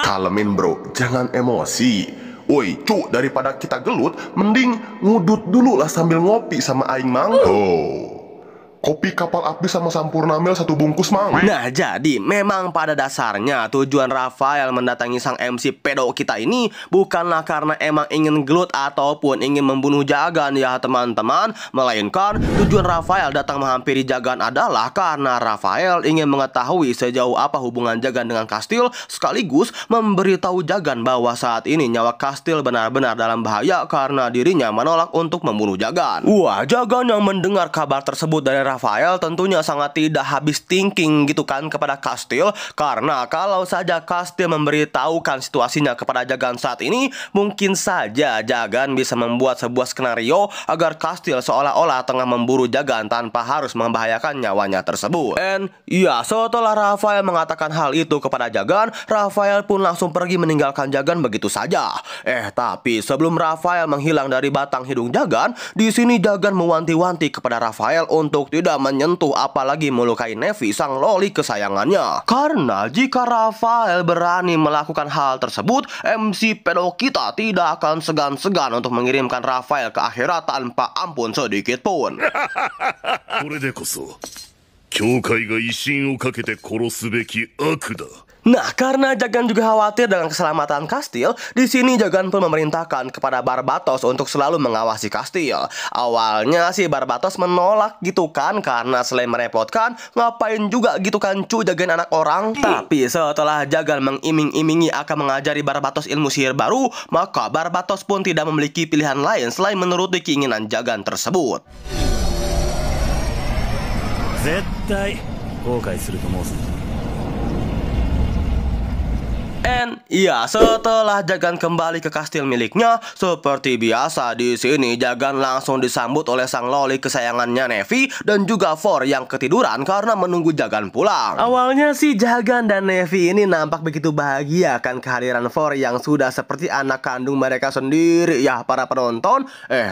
Kalemin bro, jangan emosi. Woi, cu, daripada kita gelut, mending ngudut dulu lah sambil ngopi sama aing mang. Oh, kopi kapal api sama Sampurnamel 1 bungkus mang. Nah, jadi memang pada dasarnya tujuan Rafael mendatangi sang MC pedo kita ini bukanlah karena emang ingin gelut ataupun ingin membunuh Jagan ya teman-teman, melainkan tujuan Rafael datang menghampiri Jagan adalah karena Rafael ingin mengetahui sejauh apa hubungan Jagan dengan Kastil, sekaligus memberitahu Jagan bahwa saat ini nyawa Kastil benar-benar dalam bahaya karena dirinya menolak untuk membunuh Jagan. Wah, Jagan yang mendengar kabar tersebut dari Rafael tentunya sangat tidak habis thinking gitu kan kepada Kastil, karena kalau saja Kastil memberitahukan situasinya kepada Jagan saat ini, mungkin saja Jagan bisa membuat sebuah skenario agar Kastil seolah-olah tengah memburu Jagan tanpa harus membahayakan nyawanya tersebut. Dan ya, setelah Rafael mengatakan hal itu kepada Jagan, Rafael pun langsung pergi meninggalkan Jagan begitu saja. Tapi sebelum Rafael menghilang dari batang hidung Jagan, di sini Jagan mewanti-wanti kepada Rafael untuk tidak menyentuh apalagi melukai Nevi, sang loli kesayangannya. Karena jika Rafael berani melakukan hal tersebut, MC pedo kita tidak akan segan-segan untuk mengirimkan Rafael ke akhirat tanpa ampun sedikit pun. Nah, karena Jagan juga khawatir dengan keselamatan Kastil, di sini Jagan pun memerintahkan kepada Barbatos untuk selalu mengawasi Kastil. Awalnya sih Barbatos menolak gitu kan, karena selain merepotkan, ngapain juga gitu kan cu jagain anak orang. Tapi setelah Jagan mengiming-imingi akan mengajari Barbatos ilmu sihir baru, maka Barbatos pun tidak memiliki pilihan lain selain menuruti keinginan Jagan tersebut. And ya, setelah Jagan kembali ke kastil miliknya, seperti biasa di sini Jagan langsung disambut oleh sang loli kesayangannya Nevi dan juga For yang ketiduran karena menunggu Jagan pulang. Awalnya sih Jagan dan Nevi ini nampak begitu bahagia kan kehadiran For yang sudah seperti anak kandung mereka sendiri ya para penonton.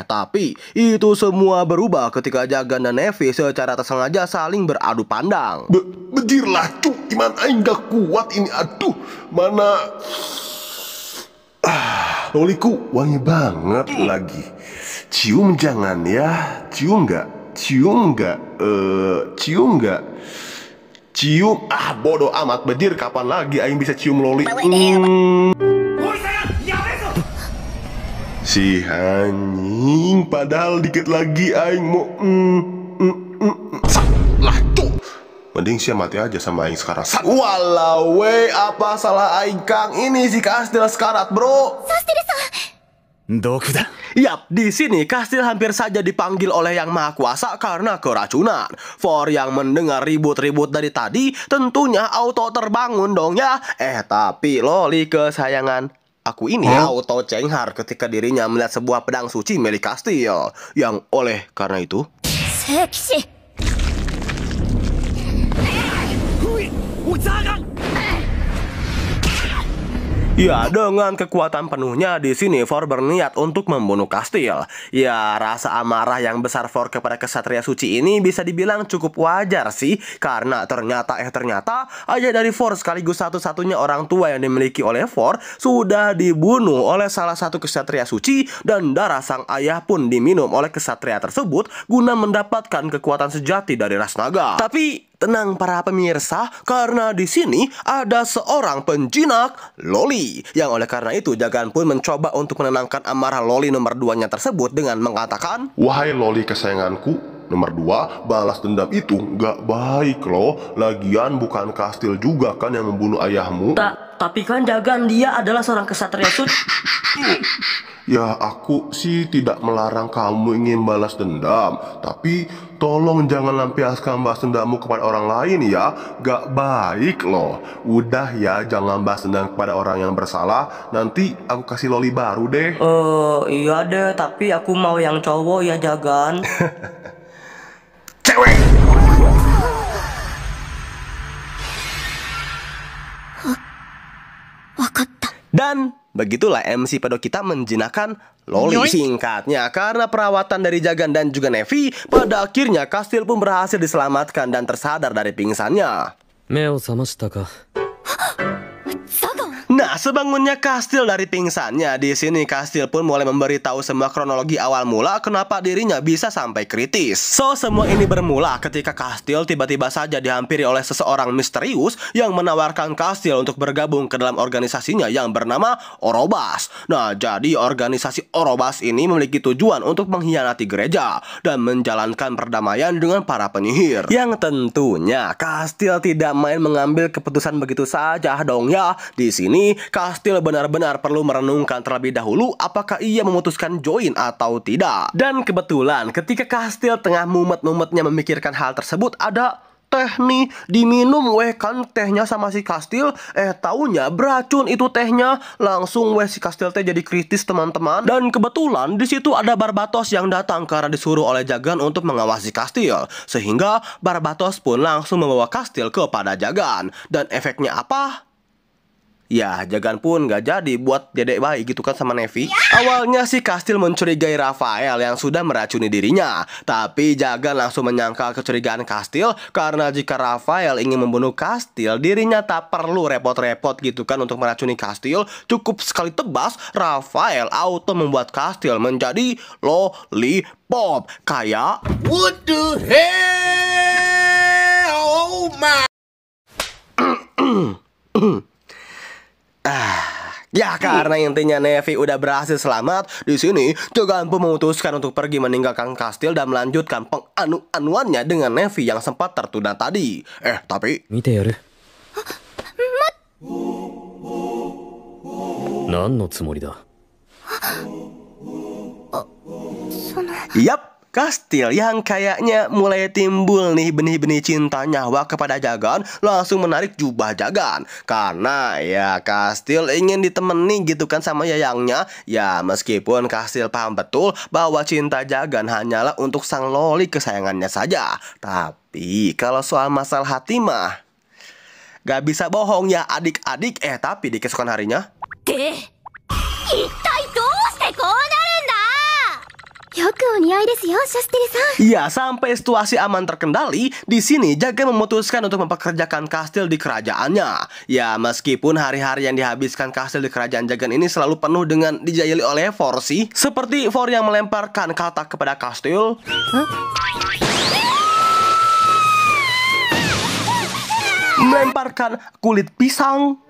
Tapi itu semua berubah ketika Jagan dan Nevi secara tersengaja saling beradu pandang. Bejirlah cu, iman aing gak kuat ini, aduh. Mana loliku wangi banget lagi. Cium jangan ya. Cium nggak? Cium nggak? Cium nggak? Cium. Bodoh amat. Bejir, kapan lagi aing bisa cium loli? Si anjing, padahal dikit lagi aing mau lah tuh. Mending sih mati aja sama aing sekarang. Walau apa salah aing kang ini si Kastil sekarat bro. Yap, di sini Kastil hampir saja dipanggil oleh Yang Maha Kuasa karena keracunan. For yang mendengar ribut-ribut dari tadi tentunya auto terbangun dong ya. Tapi loli kesayangan aku ini auto cenghar ketika dirinya melihat sebuah pedang suci milik Kastil. Yang oleh karena itu ya, dengan kekuatan penuhnya di sini For berniat untuk membunuh Kastil. Ya, rasa amarah yang besar For kepada kesatria suci ini bisa dibilang cukup wajar sih, karena ternyata ayah dari For sekaligus satu-satunya orang tua yang dimiliki oleh For sudah dibunuh oleh salah satu kesatria suci, dan darah sang ayah pun diminum oleh kesatria tersebut guna mendapatkan kekuatan sejati dari ras naga. Tapi tenang para pemirsa, karena di sini ada seorang penjinak loli, yang oleh karena itu Jagan pun mencoba untuk menenangkan amarah loli nomor 2-nya tersebut dengan mengatakan, wahai loli kesayanganku nomor 2, balas dendam itu gak baik loh. Lagian bukan Kastil juga kan yang membunuh ayahmu? Tapi kan Jagan dia adalah seorang kesatria suci. Ya, aku sih tidak melarang kamu ingin balas dendam, tapi tolong jangan lampiaskan balas dendammu kepada orang lain ya. Gak baik loh. Udah ya, jangan balas dendam kepada orang yang bersalah. Nanti aku kasih loli baru deh. Iya deh, tapi aku mau yang cowok ya Jagan. Cewek. Dan begitulah MC pedo kita menjinakkan loli. Singkatnya, karena perawatan dari Jagan dan juga Nevi, pada akhirnya Kastil pun berhasil diselamatkan dan tersadar dari pingsannya. Nah, sebangunnya Kastil dari pingsannya, di sini Kastil pun mulai memberitahu semua kronologi awal mula kenapa dirinya bisa sampai kritis. So, semua ini bermula ketika Kastil tiba-tiba saja dihampiri oleh seseorang misterius yang menawarkan Kastil untuk bergabung ke dalam organisasinya yang bernama Orobas. Nah, jadi organisasi Orobas ini memiliki tujuan untuk mengkhianati gereja dan menjalankan perdamaian dengan para penyihir. Yang tentunya Kastil tidak main mengambil keputusan begitu saja dong ya. Di sini Kastil benar-benar perlu merenungkan terlebih dahulu apakah ia memutuskan join atau tidak. Dan kebetulan ketika Kastil tengah mumet-mumetnya memikirkan hal tersebut, ada teh nih diminum kan tehnya sama si Kastil. Taunya beracun itu tehnya. Langsung si Kastil teh jadi kritis teman-teman. Dan kebetulan di situ ada Barbatos yang datang karena disuruh oleh Jagan untuk mengawasi Kastil. Sehingga Barbatos pun langsung membawa Kastil kepada Jagan. Dan efeknya apa? Ya, Jagan pun gak jadi buat dedek baik gitu kan sama Nevi. Awalnya si Kastil mencurigai Rafael yang sudah meracuni dirinya. Tapi Jagan langsung menyangkal kecurigaan Kastil karena jika Rafael ingin membunuh Kastil, dirinya tak perlu repot-repot gitu kan untuk meracuni Kastil. Cukup sekali tebas, Rafael auto membuat Kastil menjadi lollipop. Kayak What the hell? Oh my. Ya, karena intinya Nevi udah berhasil selamat, di sini Jagan pun memutuskan untuk pergi meninggalkan Kastil dan melanjutkan penganu-anuannya dengan Nevi yang sempat tertunda tadi. Tapi Yap, Kastil yang kayaknya mulai timbul nih benih-benih cinta nyawa kepada Jagan langsung menarik jubah Jagan. Karena ya Kastil ingin ditemani gitu kan sama yayangnya. Ya meskipun Kastil paham betul bahwa cinta Jagan hanyalah untuk sang loli kesayangannya saja. Tapi kalau soal masalah hati mah gak bisa bohong ya adik-adik. Tapi di keesokan harinya ya, sampai situasi aman terkendali, di sini Jagan memutuskan untuk mempekerjakan Kastil di kerajaannya. Ya, meskipun hari-hari yang dihabiskan Kastil di kerajaan Jagan ini selalu penuh dengan dijayali oleh For sih. Seperti For yang melemparkan kata kepada Kastil. Melemparkan kulit pisang.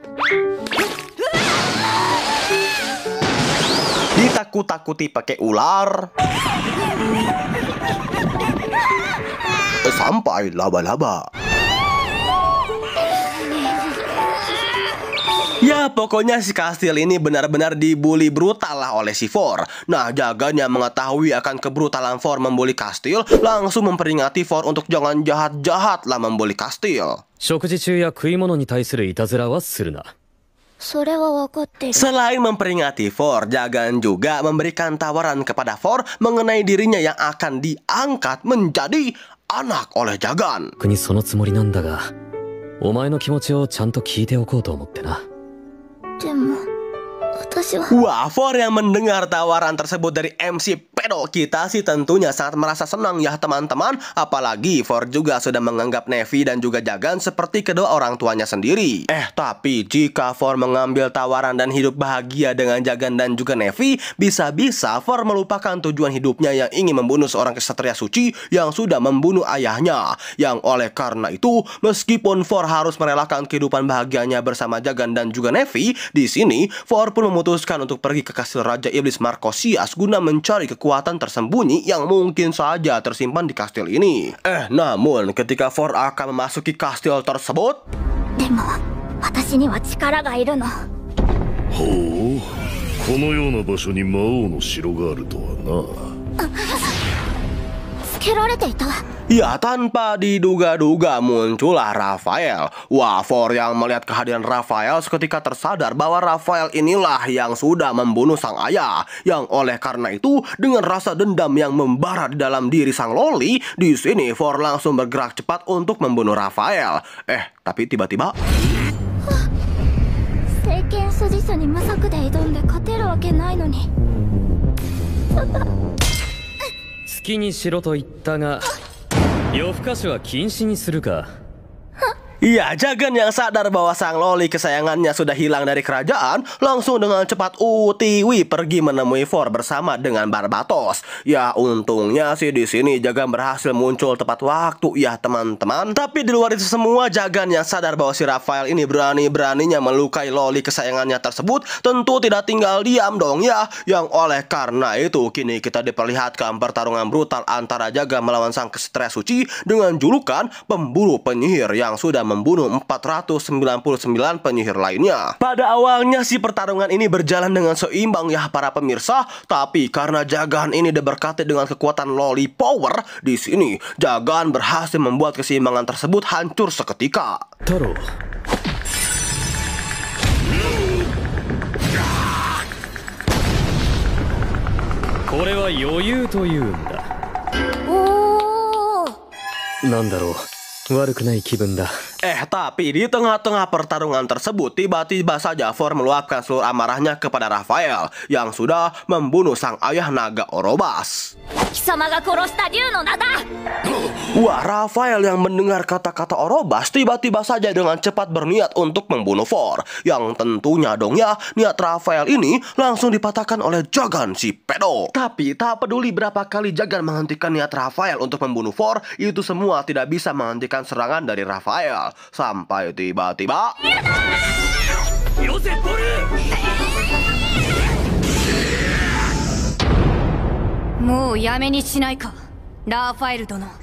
Ditakut-takuti pakai ular. Sampai laba-laba. Ya pokoknya si Kastil ini benar-benar dibully brutal lah oleh si For. Nah, Jagan yang mengetahui akan kebrutalan For membuli Kastil langsung memperingati For untuk jangan jahat-jahat lah membuli Kastil. Selain memperingati For, Jagan juga memberikan tawaran kepada For mengenai dirinya yang akan diangkat menjadi anak oleh Jagan. Wah, For yang mendengar tawaran tersebut dari MC Pedo kita sih tentunya sangat merasa senang ya teman-teman. Apalagi For juga sudah menganggap Nevi dan juga Jagan seperti kedua orang tuanya sendiri. Tapi jika For mengambil tawaran dan hidup bahagia dengan Jagan dan juga Nevi, bisa-bisa For melupakan tujuan hidupnya yang ingin membunuh seorang kesatria suci yang sudah membunuh ayahnya. Yang oleh karena itu, meskipun For harus merelakan kehidupan bahagianya bersama Jagan dan juga Nevi, di sini For pun memutuskan untuk pergi ke kastil Raja Iblis Markosias guna mencari kekuatan tersembunyi yang mungkin saja tersimpan di kastil ini. Namun ketika For akan memasuki kastil tersebut, ya tanpa diduga-duga muncullah Rafael. Wah, For yang melihat kehadiran Rafael seketika tersadar bahwa Rafael inilah yang sudah membunuh sang ayah. Yang oleh karena itu, dengan rasa dendam yang membara di dalam diri sang loli, di sini For langsung bergerak cepat untuk membunuh Rafael. Tapi tiba-tiba Iya, Jagan yang sadar bahwa sang loli kesayangannya sudah hilang dari kerajaan, langsung dengan cepat utiwi pergi menemui For bersama dengan Barbatos. Ya, untungnya sih di sini Jagan berhasil muncul tepat waktu ya teman-teman. Tapi di luar itu semua, Jagan yang sadar bahwa si Raphael ini berani-beraninya melukai loli kesayangannya tersebut tentu tidak tinggal diam dong ya. Yang oleh karena itu kini kita diperlihatkan pertarungan brutal antara Jagan melawan sang Kesatria Suci dengan julukan pemburu penyihir yang sudah membunuh 499 penyihir lainnya. Pada awalnya si pertarungan ini berjalan dengan seimbang ya para pemirsa, tapi karena Jagan ini diberkati dengan kekuatan loli power, di sini Jagan berhasil membuat keseimbangan tersebut hancur seketika. Taro. Kore wa yoyuu to iun da. Nandaro, waruku nai kibun da. Tapi di tengah-tengah pertarungan tersebut tiba-tiba saja For meluapkan seluruh amarahnya kepada Raphael yang sudah membunuh sang ayah naga Orobas. Wah, Raphael yang mendengar kata-kata Orobas tiba-tiba saja dengan cepat berniat untuk membunuh For. Yang tentunya dong ya, niat Raphael ini langsung dipatahkan oleh Jagan si pedo. Tapi tak peduli berapa kali Jagan menghentikan niat Raphael untuk membunuh For, itu semua tidak bisa menghentikan serangan dari Raphael. Sampai tiba-tiba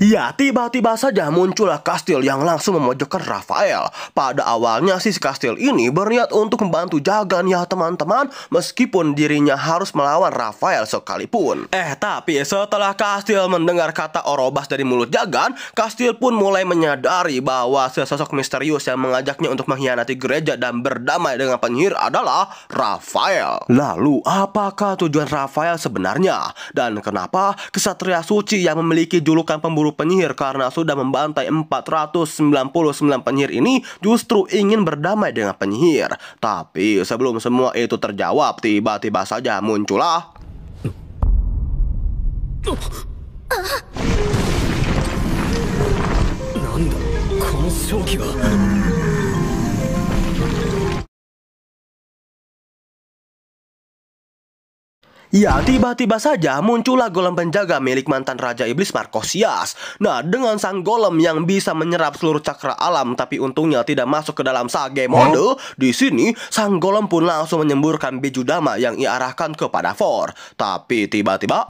ya, tiba-tiba saja muncullah kastil yang langsung memojokkan Raphael. Pada awalnya si kastil ini berniat untuk membantu Jagan ya teman-teman, meskipun dirinya harus melawan Raphael sekalipun. Tapi setelah kastil mendengar kata Orobas dari mulut Jagan, kastil pun mulai menyadari bahwa sesosok misterius yang mengajaknya untuk mengkhianati gereja dan berdamai dengan penyihir adalah Raphael. Lalu apakah tujuan Raphael sebenarnya? Dan kenapa Kesatria Suci yang memiliki julukan pemburu penyihir karena sudah membantai 499 penyihir ini justru ingin berdamai dengan penyihir? Tapi sebelum semua itu terjawab, tiba-tiba saja muncullah ya, tiba-tiba saja muncullah golem penjaga milik mantan Raja Iblis Markosias. Nah, dengan sang golem yang bisa menyerap seluruh cakra alam tapi untungnya tidak masuk ke dalam Sage mode, di sini sang golem pun langsung menyemburkan biju dama yang ia arahkan kepada For. Tapi tiba-tiba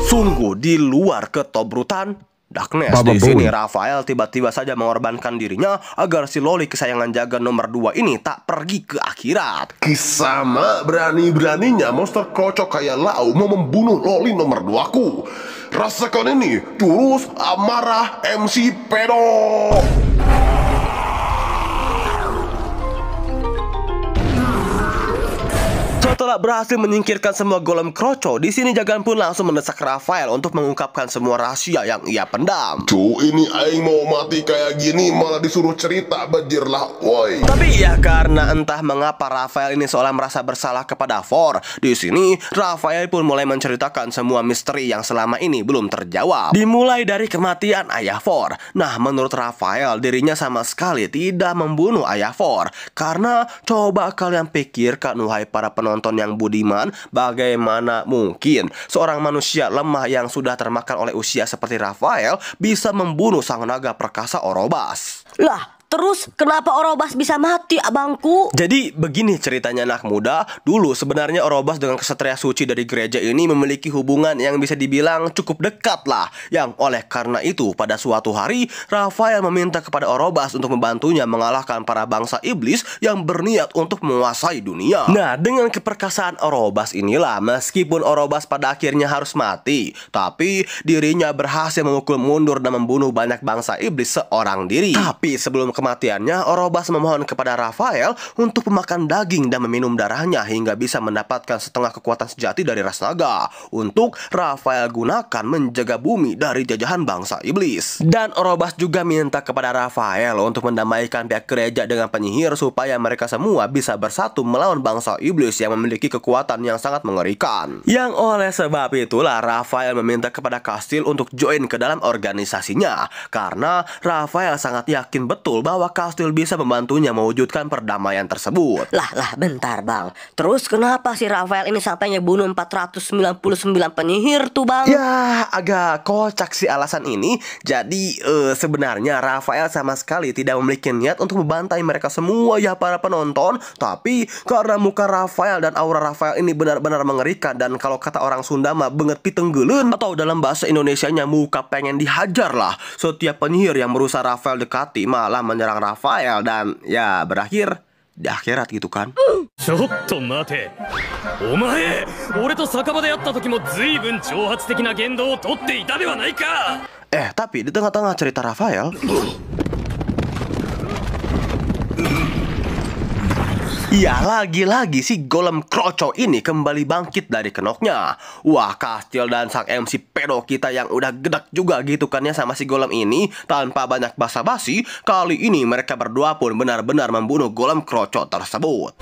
sungguh di luar ketobrutan Darkness. Di sini Raphael tiba-tiba saja mengorbankan dirinya agar si loli kesayangan Jagan nomor 2 ini tak pergi ke akhirat. Kisama berani-beraninya monster kocok kayak Lau mau membunuh loli nomor 2 ku. Rasakan ini, jurus amarah MC Pedo. Setelah berhasil menyingkirkan semua golem kroco, di sini Jagan pun langsung mendesak Raphael untuk mengungkapkan semua rahasia yang ia pendam. Ini aing mau mati kayak gini malah disuruh cerita bajir lah, woi. Tapi ya karena entah mengapa Raphael ini seolah merasa bersalah kepada For. Di sini Raphael pun mulai menceritakan semua misteri yang selama ini belum terjawab. Dimulai dari kematian ayah For. Nah, menurut Raphael dirinya sama sekali tidak membunuh ayah For. Karena coba kalian pikirkan wahai para penonton yang budiman, bagaimana mungkin seorang manusia lemah yang sudah termakan oleh usia seperti Raphael bisa membunuh sang naga perkasa Orobas? Lah, terus kenapa Orobas bisa mati, abangku? Jadi begini ceritanya anak muda. Dulu sebenarnya Orobas dengan Kesatria Suci dari gereja ini memiliki hubungan yang bisa dibilang cukup dekat lah. Yang oleh karena itu pada suatu hari Raphael meminta kepada Orobas untuk membantunya mengalahkan para bangsa iblis yang berniat untuk menguasai dunia. Nah, dengan keperkasaan Orobas inilah meskipun Orobas pada akhirnya harus mati, tapi dirinya berhasil memukul mundur dan membunuh banyak bangsa iblis seorang diri. Tapi sebelum kematiannya, Orobas memohon kepada Raphael untuk memakan daging dan meminum darahnya hingga bisa mendapatkan setengah kekuatan sejati dari ras naga untuk Raphael gunakan menjaga bumi dari jajahan bangsa iblis. Dan Orobas juga minta kepada Raphael untuk mendamaikan pihak gereja dengan penyihir supaya mereka semua bisa bersatu melawan bangsa iblis yang memiliki kekuatan yang sangat mengerikan. Yang oleh sebab itulah Raphael meminta kepada Kastil untuk join ke dalam organisasinya, karena Raphael sangat yakin betul bahwa Kastil bisa membantunya mewujudkan perdamaian tersebut. Lah, bentar bang. Terus kenapa si Raphael ini sampai ngebunuh 499 penyihir tuh bang? Ya, agak kocak sih alasan ini. Jadi sebenarnya Raphael sama sekali tidak memiliki niat untuk membantai mereka semua ya para penonton. Tapi karena muka Raphael dan aura Raphael ini benar-benar mengerikan, dan kalau kata orang Sunda mah banget pitenggeulun, atau dalam bahasa Indonesianya muka pengen dihajar lah. Setiap penyihir yang berusaha Raphael dekati malah menyerang Raphael dan ya berakhir di akhirat gitu kan. ちょっと待て。お前、俺と酒場で会った時も随分挑発的な言動をとっていたではないか。Tapi di tengah-tengah cerita Raphael, ya lagi-lagi si golem kroco ini kembali bangkit dari kenoknya. Wah, Kastil dan sang MC pedo kita yang udah gedek juga gitu kan ya sama si golem ini. Tanpa banyak basa-basi, kali ini mereka berdua pun benar-benar membunuh golem kroco tersebut.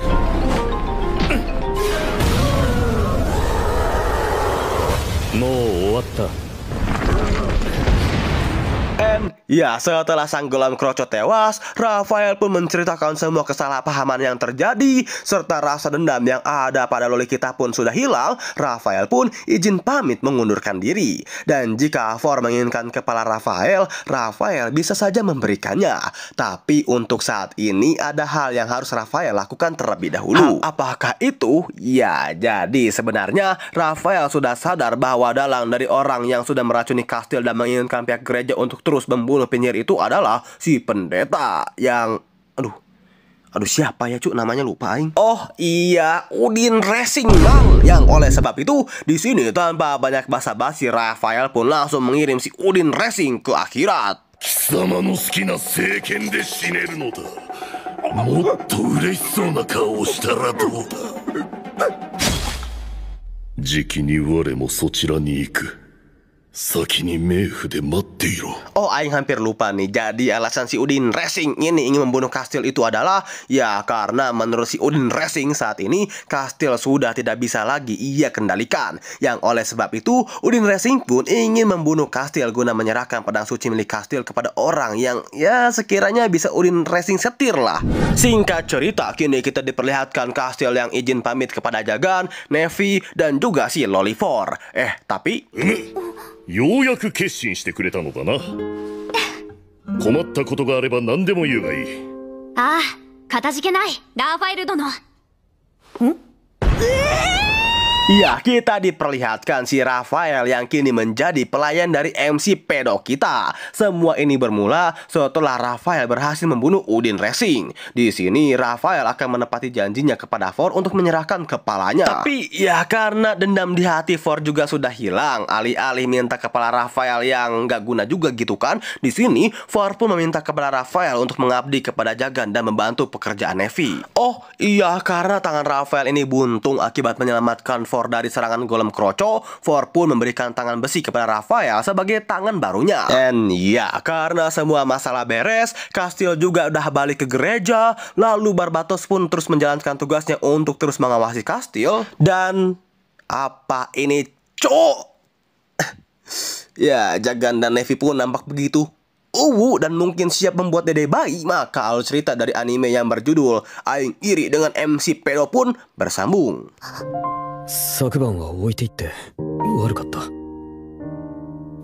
Ya, setelah sang golem kroco tewas, Raphael pun menceritakan semua kesalahpahaman yang terjadi, serta rasa dendam yang ada pada Loli kita pun sudah hilang. Raphael pun izin pamit mengundurkan diri. Dan jika For menginginkan kepala Raphael, Raphael bisa saja memberikannya. Tapi untuk saat ini ada hal yang harus Raphael lakukan terlebih dahulu. Apakah itu? Ya, jadi sebenarnya Raphael sudah sadar bahwa dalang dari orang yang sudah meracuni Kastil dan menginginkan pihak gereja untuk terus membunuh penyihir itu adalah si pendeta yang aduh siapa ya cuk namanya lupa aing. Oh iya, Udin Racing bang. Yang oleh sebab itu di sini tanpa banyak basa-basi Raphael pun langsung mengirim si Udin Racing ke akhirat. 貴様の好きな聖剣で死ねるのだ。もっと嬉しそうな顔をしたらどうだ。じきに我もそちらに行く。 Oh, aing hampir lupa nih. Jadi alasan si Udin Racing ini ingin membunuh Kastil itu adalah ya karena menurut si Udin Racing saat ini Kastil sudah tidak bisa lagi ia kendalikan. Yang oleh sebab itu Udin Racing pun ingin membunuh Kastil guna menyerahkan pedang suci milik Kastil kepada orang yang ya sekiranya bisa Udin Racing setir lah. Singkat cerita, kini kita diperlihatkan Kastil yang izin pamit kepada Jagan, Nevi, dan juga si Lolifor. Tapi ようやく決心してくれたのだな。困ったことがあれば何でも言うがいい。ああ、かたじけない、ラファエル殿。Ya, kita diperlihatkan si Raphael yang kini menjadi pelayan dari MC pedo kita. Semua ini bermula setelah Raphael berhasil membunuh Udin Racing. Di sini Raphael akan menepati janjinya kepada For untuk menyerahkan kepalanya. Tapi ya karena dendam di hati For juga sudah hilang, alih-alih minta kepala Raphael yang gak guna juga gitu kan. Di sini For pun meminta kepada Raphael untuk mengabdi kepada Jagan dan membantu pekerjaan Nevi. Oh iya, karena tangan Raphael ini buntung akibat menyelamatkan For dari serangan golem kroco, For pun memberikan tangan besi kepada Raphael sebagai tangan barunya. Dan ya, karena semua masalah beres, Kastil juga udah balik ke gereja, lalu Barbatos pun terus menjalankan tugasnya untuk terus mengawasi Kastil. Dan apa ini, cok? Ya, Jagan dan Nevi pun nampak begitu dan mungkin siap membuat dede bayi. Maka alur cerita dari anime yang berjudul Aing Iri dengan MC Pedo pun bersambung. 昨晩は置いていって悪かった。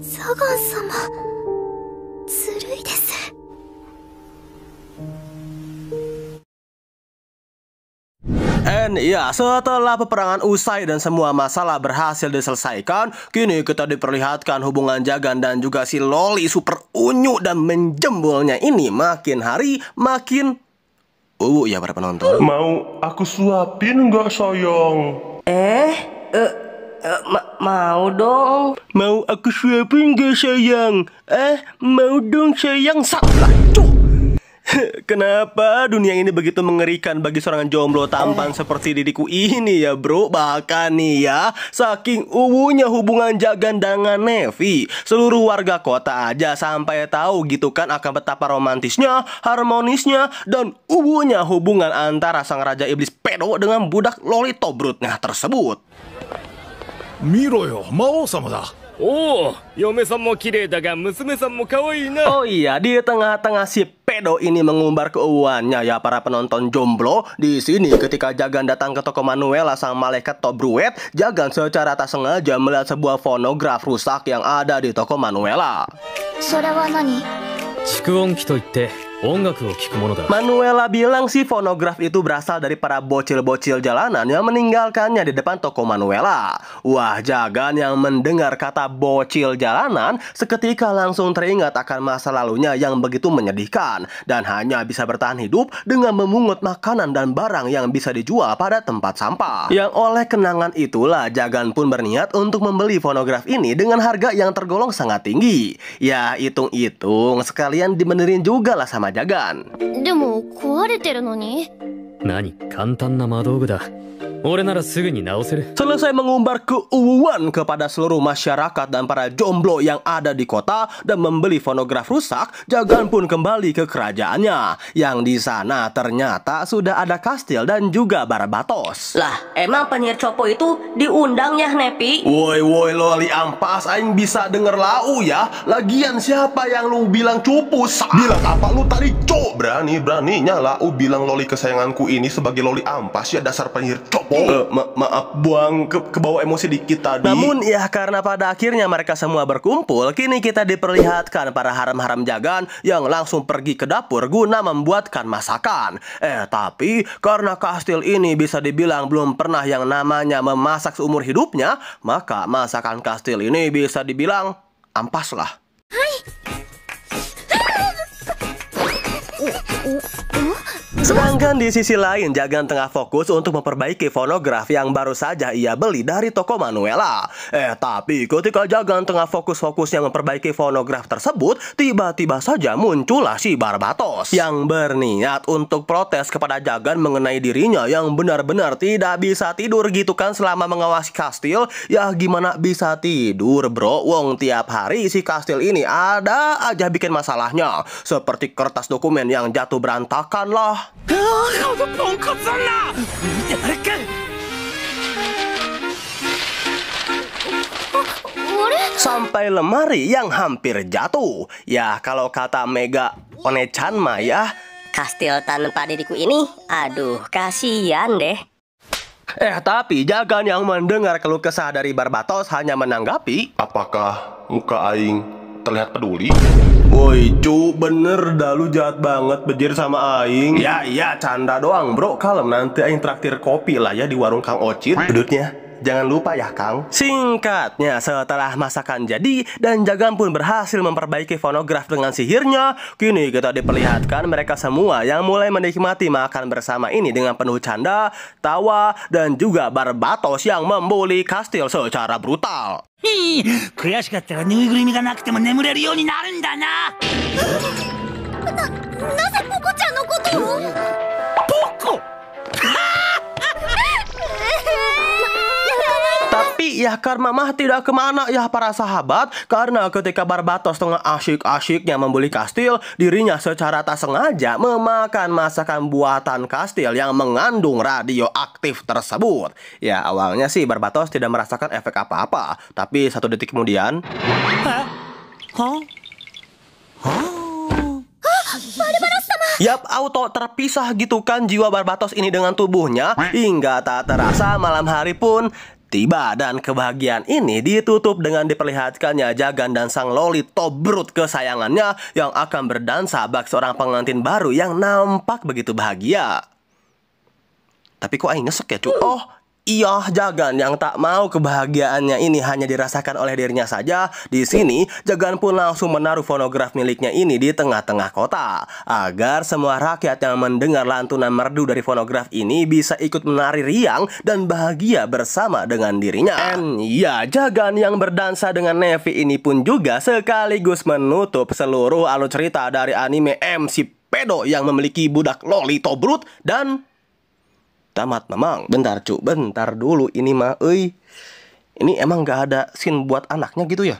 サガン様、ずるいです。Dan ya, setelah peperangan usai dan semua masalah berhasil diselesaikan, kini kita diperlihatkan hubungan Jagan dan juga si Loli super unyu dan menjembulnya ini makin hari makin ya para penonton. Mau aku suapin nggak sayang? Mau dong. Mau aku suapin gak sayang? Mau dong sayang. Salah, cuk. Kenapa dunia ini begitu mengerikan bagi seorang jomblo tampan seperti diriku ini ya bro? Bahkan nih ya, saking uwunya hubungan Jagan dengan Nevi, seluruh warga kota aja sampai tahu gitu kan akan betapa romantisnya, harmonisnya, dan uwunya hubungan antara sang raja iblis pedo dengan budak loli tobrutnya tersebut. Miro yo, Mao sama da. Oh, yome-san mo kirei da ga musume-san mo kawaii na. Oh iya, di tengah-tengah si pedo ini mengumbar keuuannya ya para penonton jomblo. Di sini ketika Jagan datang ke toko Manuela sang malaikat Tobruet, Jagan secara tak sengaja melihat sebuah fonograf rusak yang ada di toko Manuela. それは何? 蓄音機といって音楽を聴くものだ。 Manuela bilang si fonograf itu berasal dari para bocil-bocil jalanan yang meninggalkannya di depan toko Manuela. Wah, Jagan yang mendengar kata bocil jalanan seketika langsung teringat akan masa lalunya yang begitu menyedihkan dan hanya bisa bertahan hidup dengan memungut makanan dan barang yang bisa dijual pada tempat sampah. Yang oleh kenangan itulah Jagan pun berniat untuk membeli fonograf ini dengan harga yang tergolong sangat tinggi. Ya, hitung-hitung sekalian dibenerin juga lah sama Jagan. でも壊れてるのに? 何、簡単な魔道具だ。俺ならすぐに直せる。 Selesai mengumbar keuuan kepada seluruh masyarakat dan para jomblo yang ada di kota dan membeli fonograf rusak, Jagan pun kembali ke kerajaannya. Yang di sana ternyata sudah ada Kastil dan juga Barbatos. Lah, emang penyihir Copo itu diundang ya, Nepi? Woi loli ampas, aing bisa denger lau ya. Lagian siapa yang lu bilang cupus? Bilang apa lu tadi, Cok? Berani-beraninya lau bilang loli kesayanganku ini sebagai loli ampas ya, dasar penyihir Copo. Maaf buang ke bawah emosi dikit tadi. Namun ya karena pada akhirnya mereka semua berkumpul, kini kita diperlihatkan para haram-haram Jagan yang langsung pergi ke dapur guna membuatkan masakan. Tapi karena Kastil ini bisa dibilang belum pernah yang namanya memasak seumur hidupnya, maka masakan Kastil ini bisa dibilang ampas lah. Sedangkan di sisi lain, Jagan tengah fokus untuk memperbaiki fonograf yang baru saja ia beli dari toko Manuela. Tapi ketika Jagan tengah fokus-fokusnya memperbaiki fonograf tersebut, tiba-tiba saja muncullah si Barbatos yang berniat untuk protes kepada Jagan mengenai dirinya yang benar-benar tidak bisa tidur gitu kan selama mengawasi Kastil. Ya gimana bisa tidur bro, wong tiap hari si Kastil ini ada aja bikin masalahnya, seperti kertas dokumen yang jatuh berantakan lah. Sampai lemari yang hampir jatuh. Ya kalau kata Mega One-chan mah ya, Kastil tanpa diriku ini, aduh kasihan deh. Tapi Jagan yang mendengar keluh kesah dari Barbatos hanya menanggapi, Apakah muka aing terlihat peduli? Woi cu, bener dah lu jahat banget bejir sama aing. Ya iya canda doang bro, kalem nanti aing traktir kopi lah ya di warung Kang Ocit. Duduknya jangan lupa ya Kang. Singkatnya, setelah masakan jadi dan Jagan pun berhasil memperbaiki fonograf dengan sihirnya, kini kita diperlihatkan mereka semua yang mulai menikmati makan bersama ini dengan penuh canda, tawa, dan juga Barbatos yang membuli Kastil secara brutal. 悔しかったらぬいぐるみがなくても眠れるようになるんだな。なぜポコちゃんのことを? ポコ Tapi ya karma mah tidak kemana ya para sahabat, karena ketika Barbatos tengah asyik-asyiknya membuli Kastil, dirinya secara tak sengaja memakan masakan buatan Kastil yang mengandung radioaktif tersebut. Ya awalnya sih Barbatos tidak merasakan efek apa-apa, tapi 1 detik kemudian Yap, auto terpisah gitu kan jiwa Barbatos ini dengan tubuhnya, hingga tak terasa malam hari pun tiba dan kebahagiaan ini ditutup dengan diperlihatkannya Jagan dan sang loli Tobrut kesayangannya yang akan berdansa bak seorang pengantin baru yang nampak begitu bahagia. Tapi kok aing ngesek ya cu? Oh iya, Jagan yang tak mau kebahagiaannya ini hanya dirasakan oleh dirinya saja. Di sini Jagan pun langsung menaruh fonograf miliknya ini di tengah-tengah kota agar semua rakyat yang mendengar lantunan merdu dari fonograf ini bisa ikut menari riang dan bahagia bersama dengan dirinya. Dan ya, Jagan yang berdansa dengan Nevi ini pun juga sekaligus menutup seluruh alur cerita dari anime MC pedo yang memiliki budak loli tobrut dan tamat memang. Bentar cu, bentar dulu ini mah, ini emang gak ada scene buat anaknya gitu ya?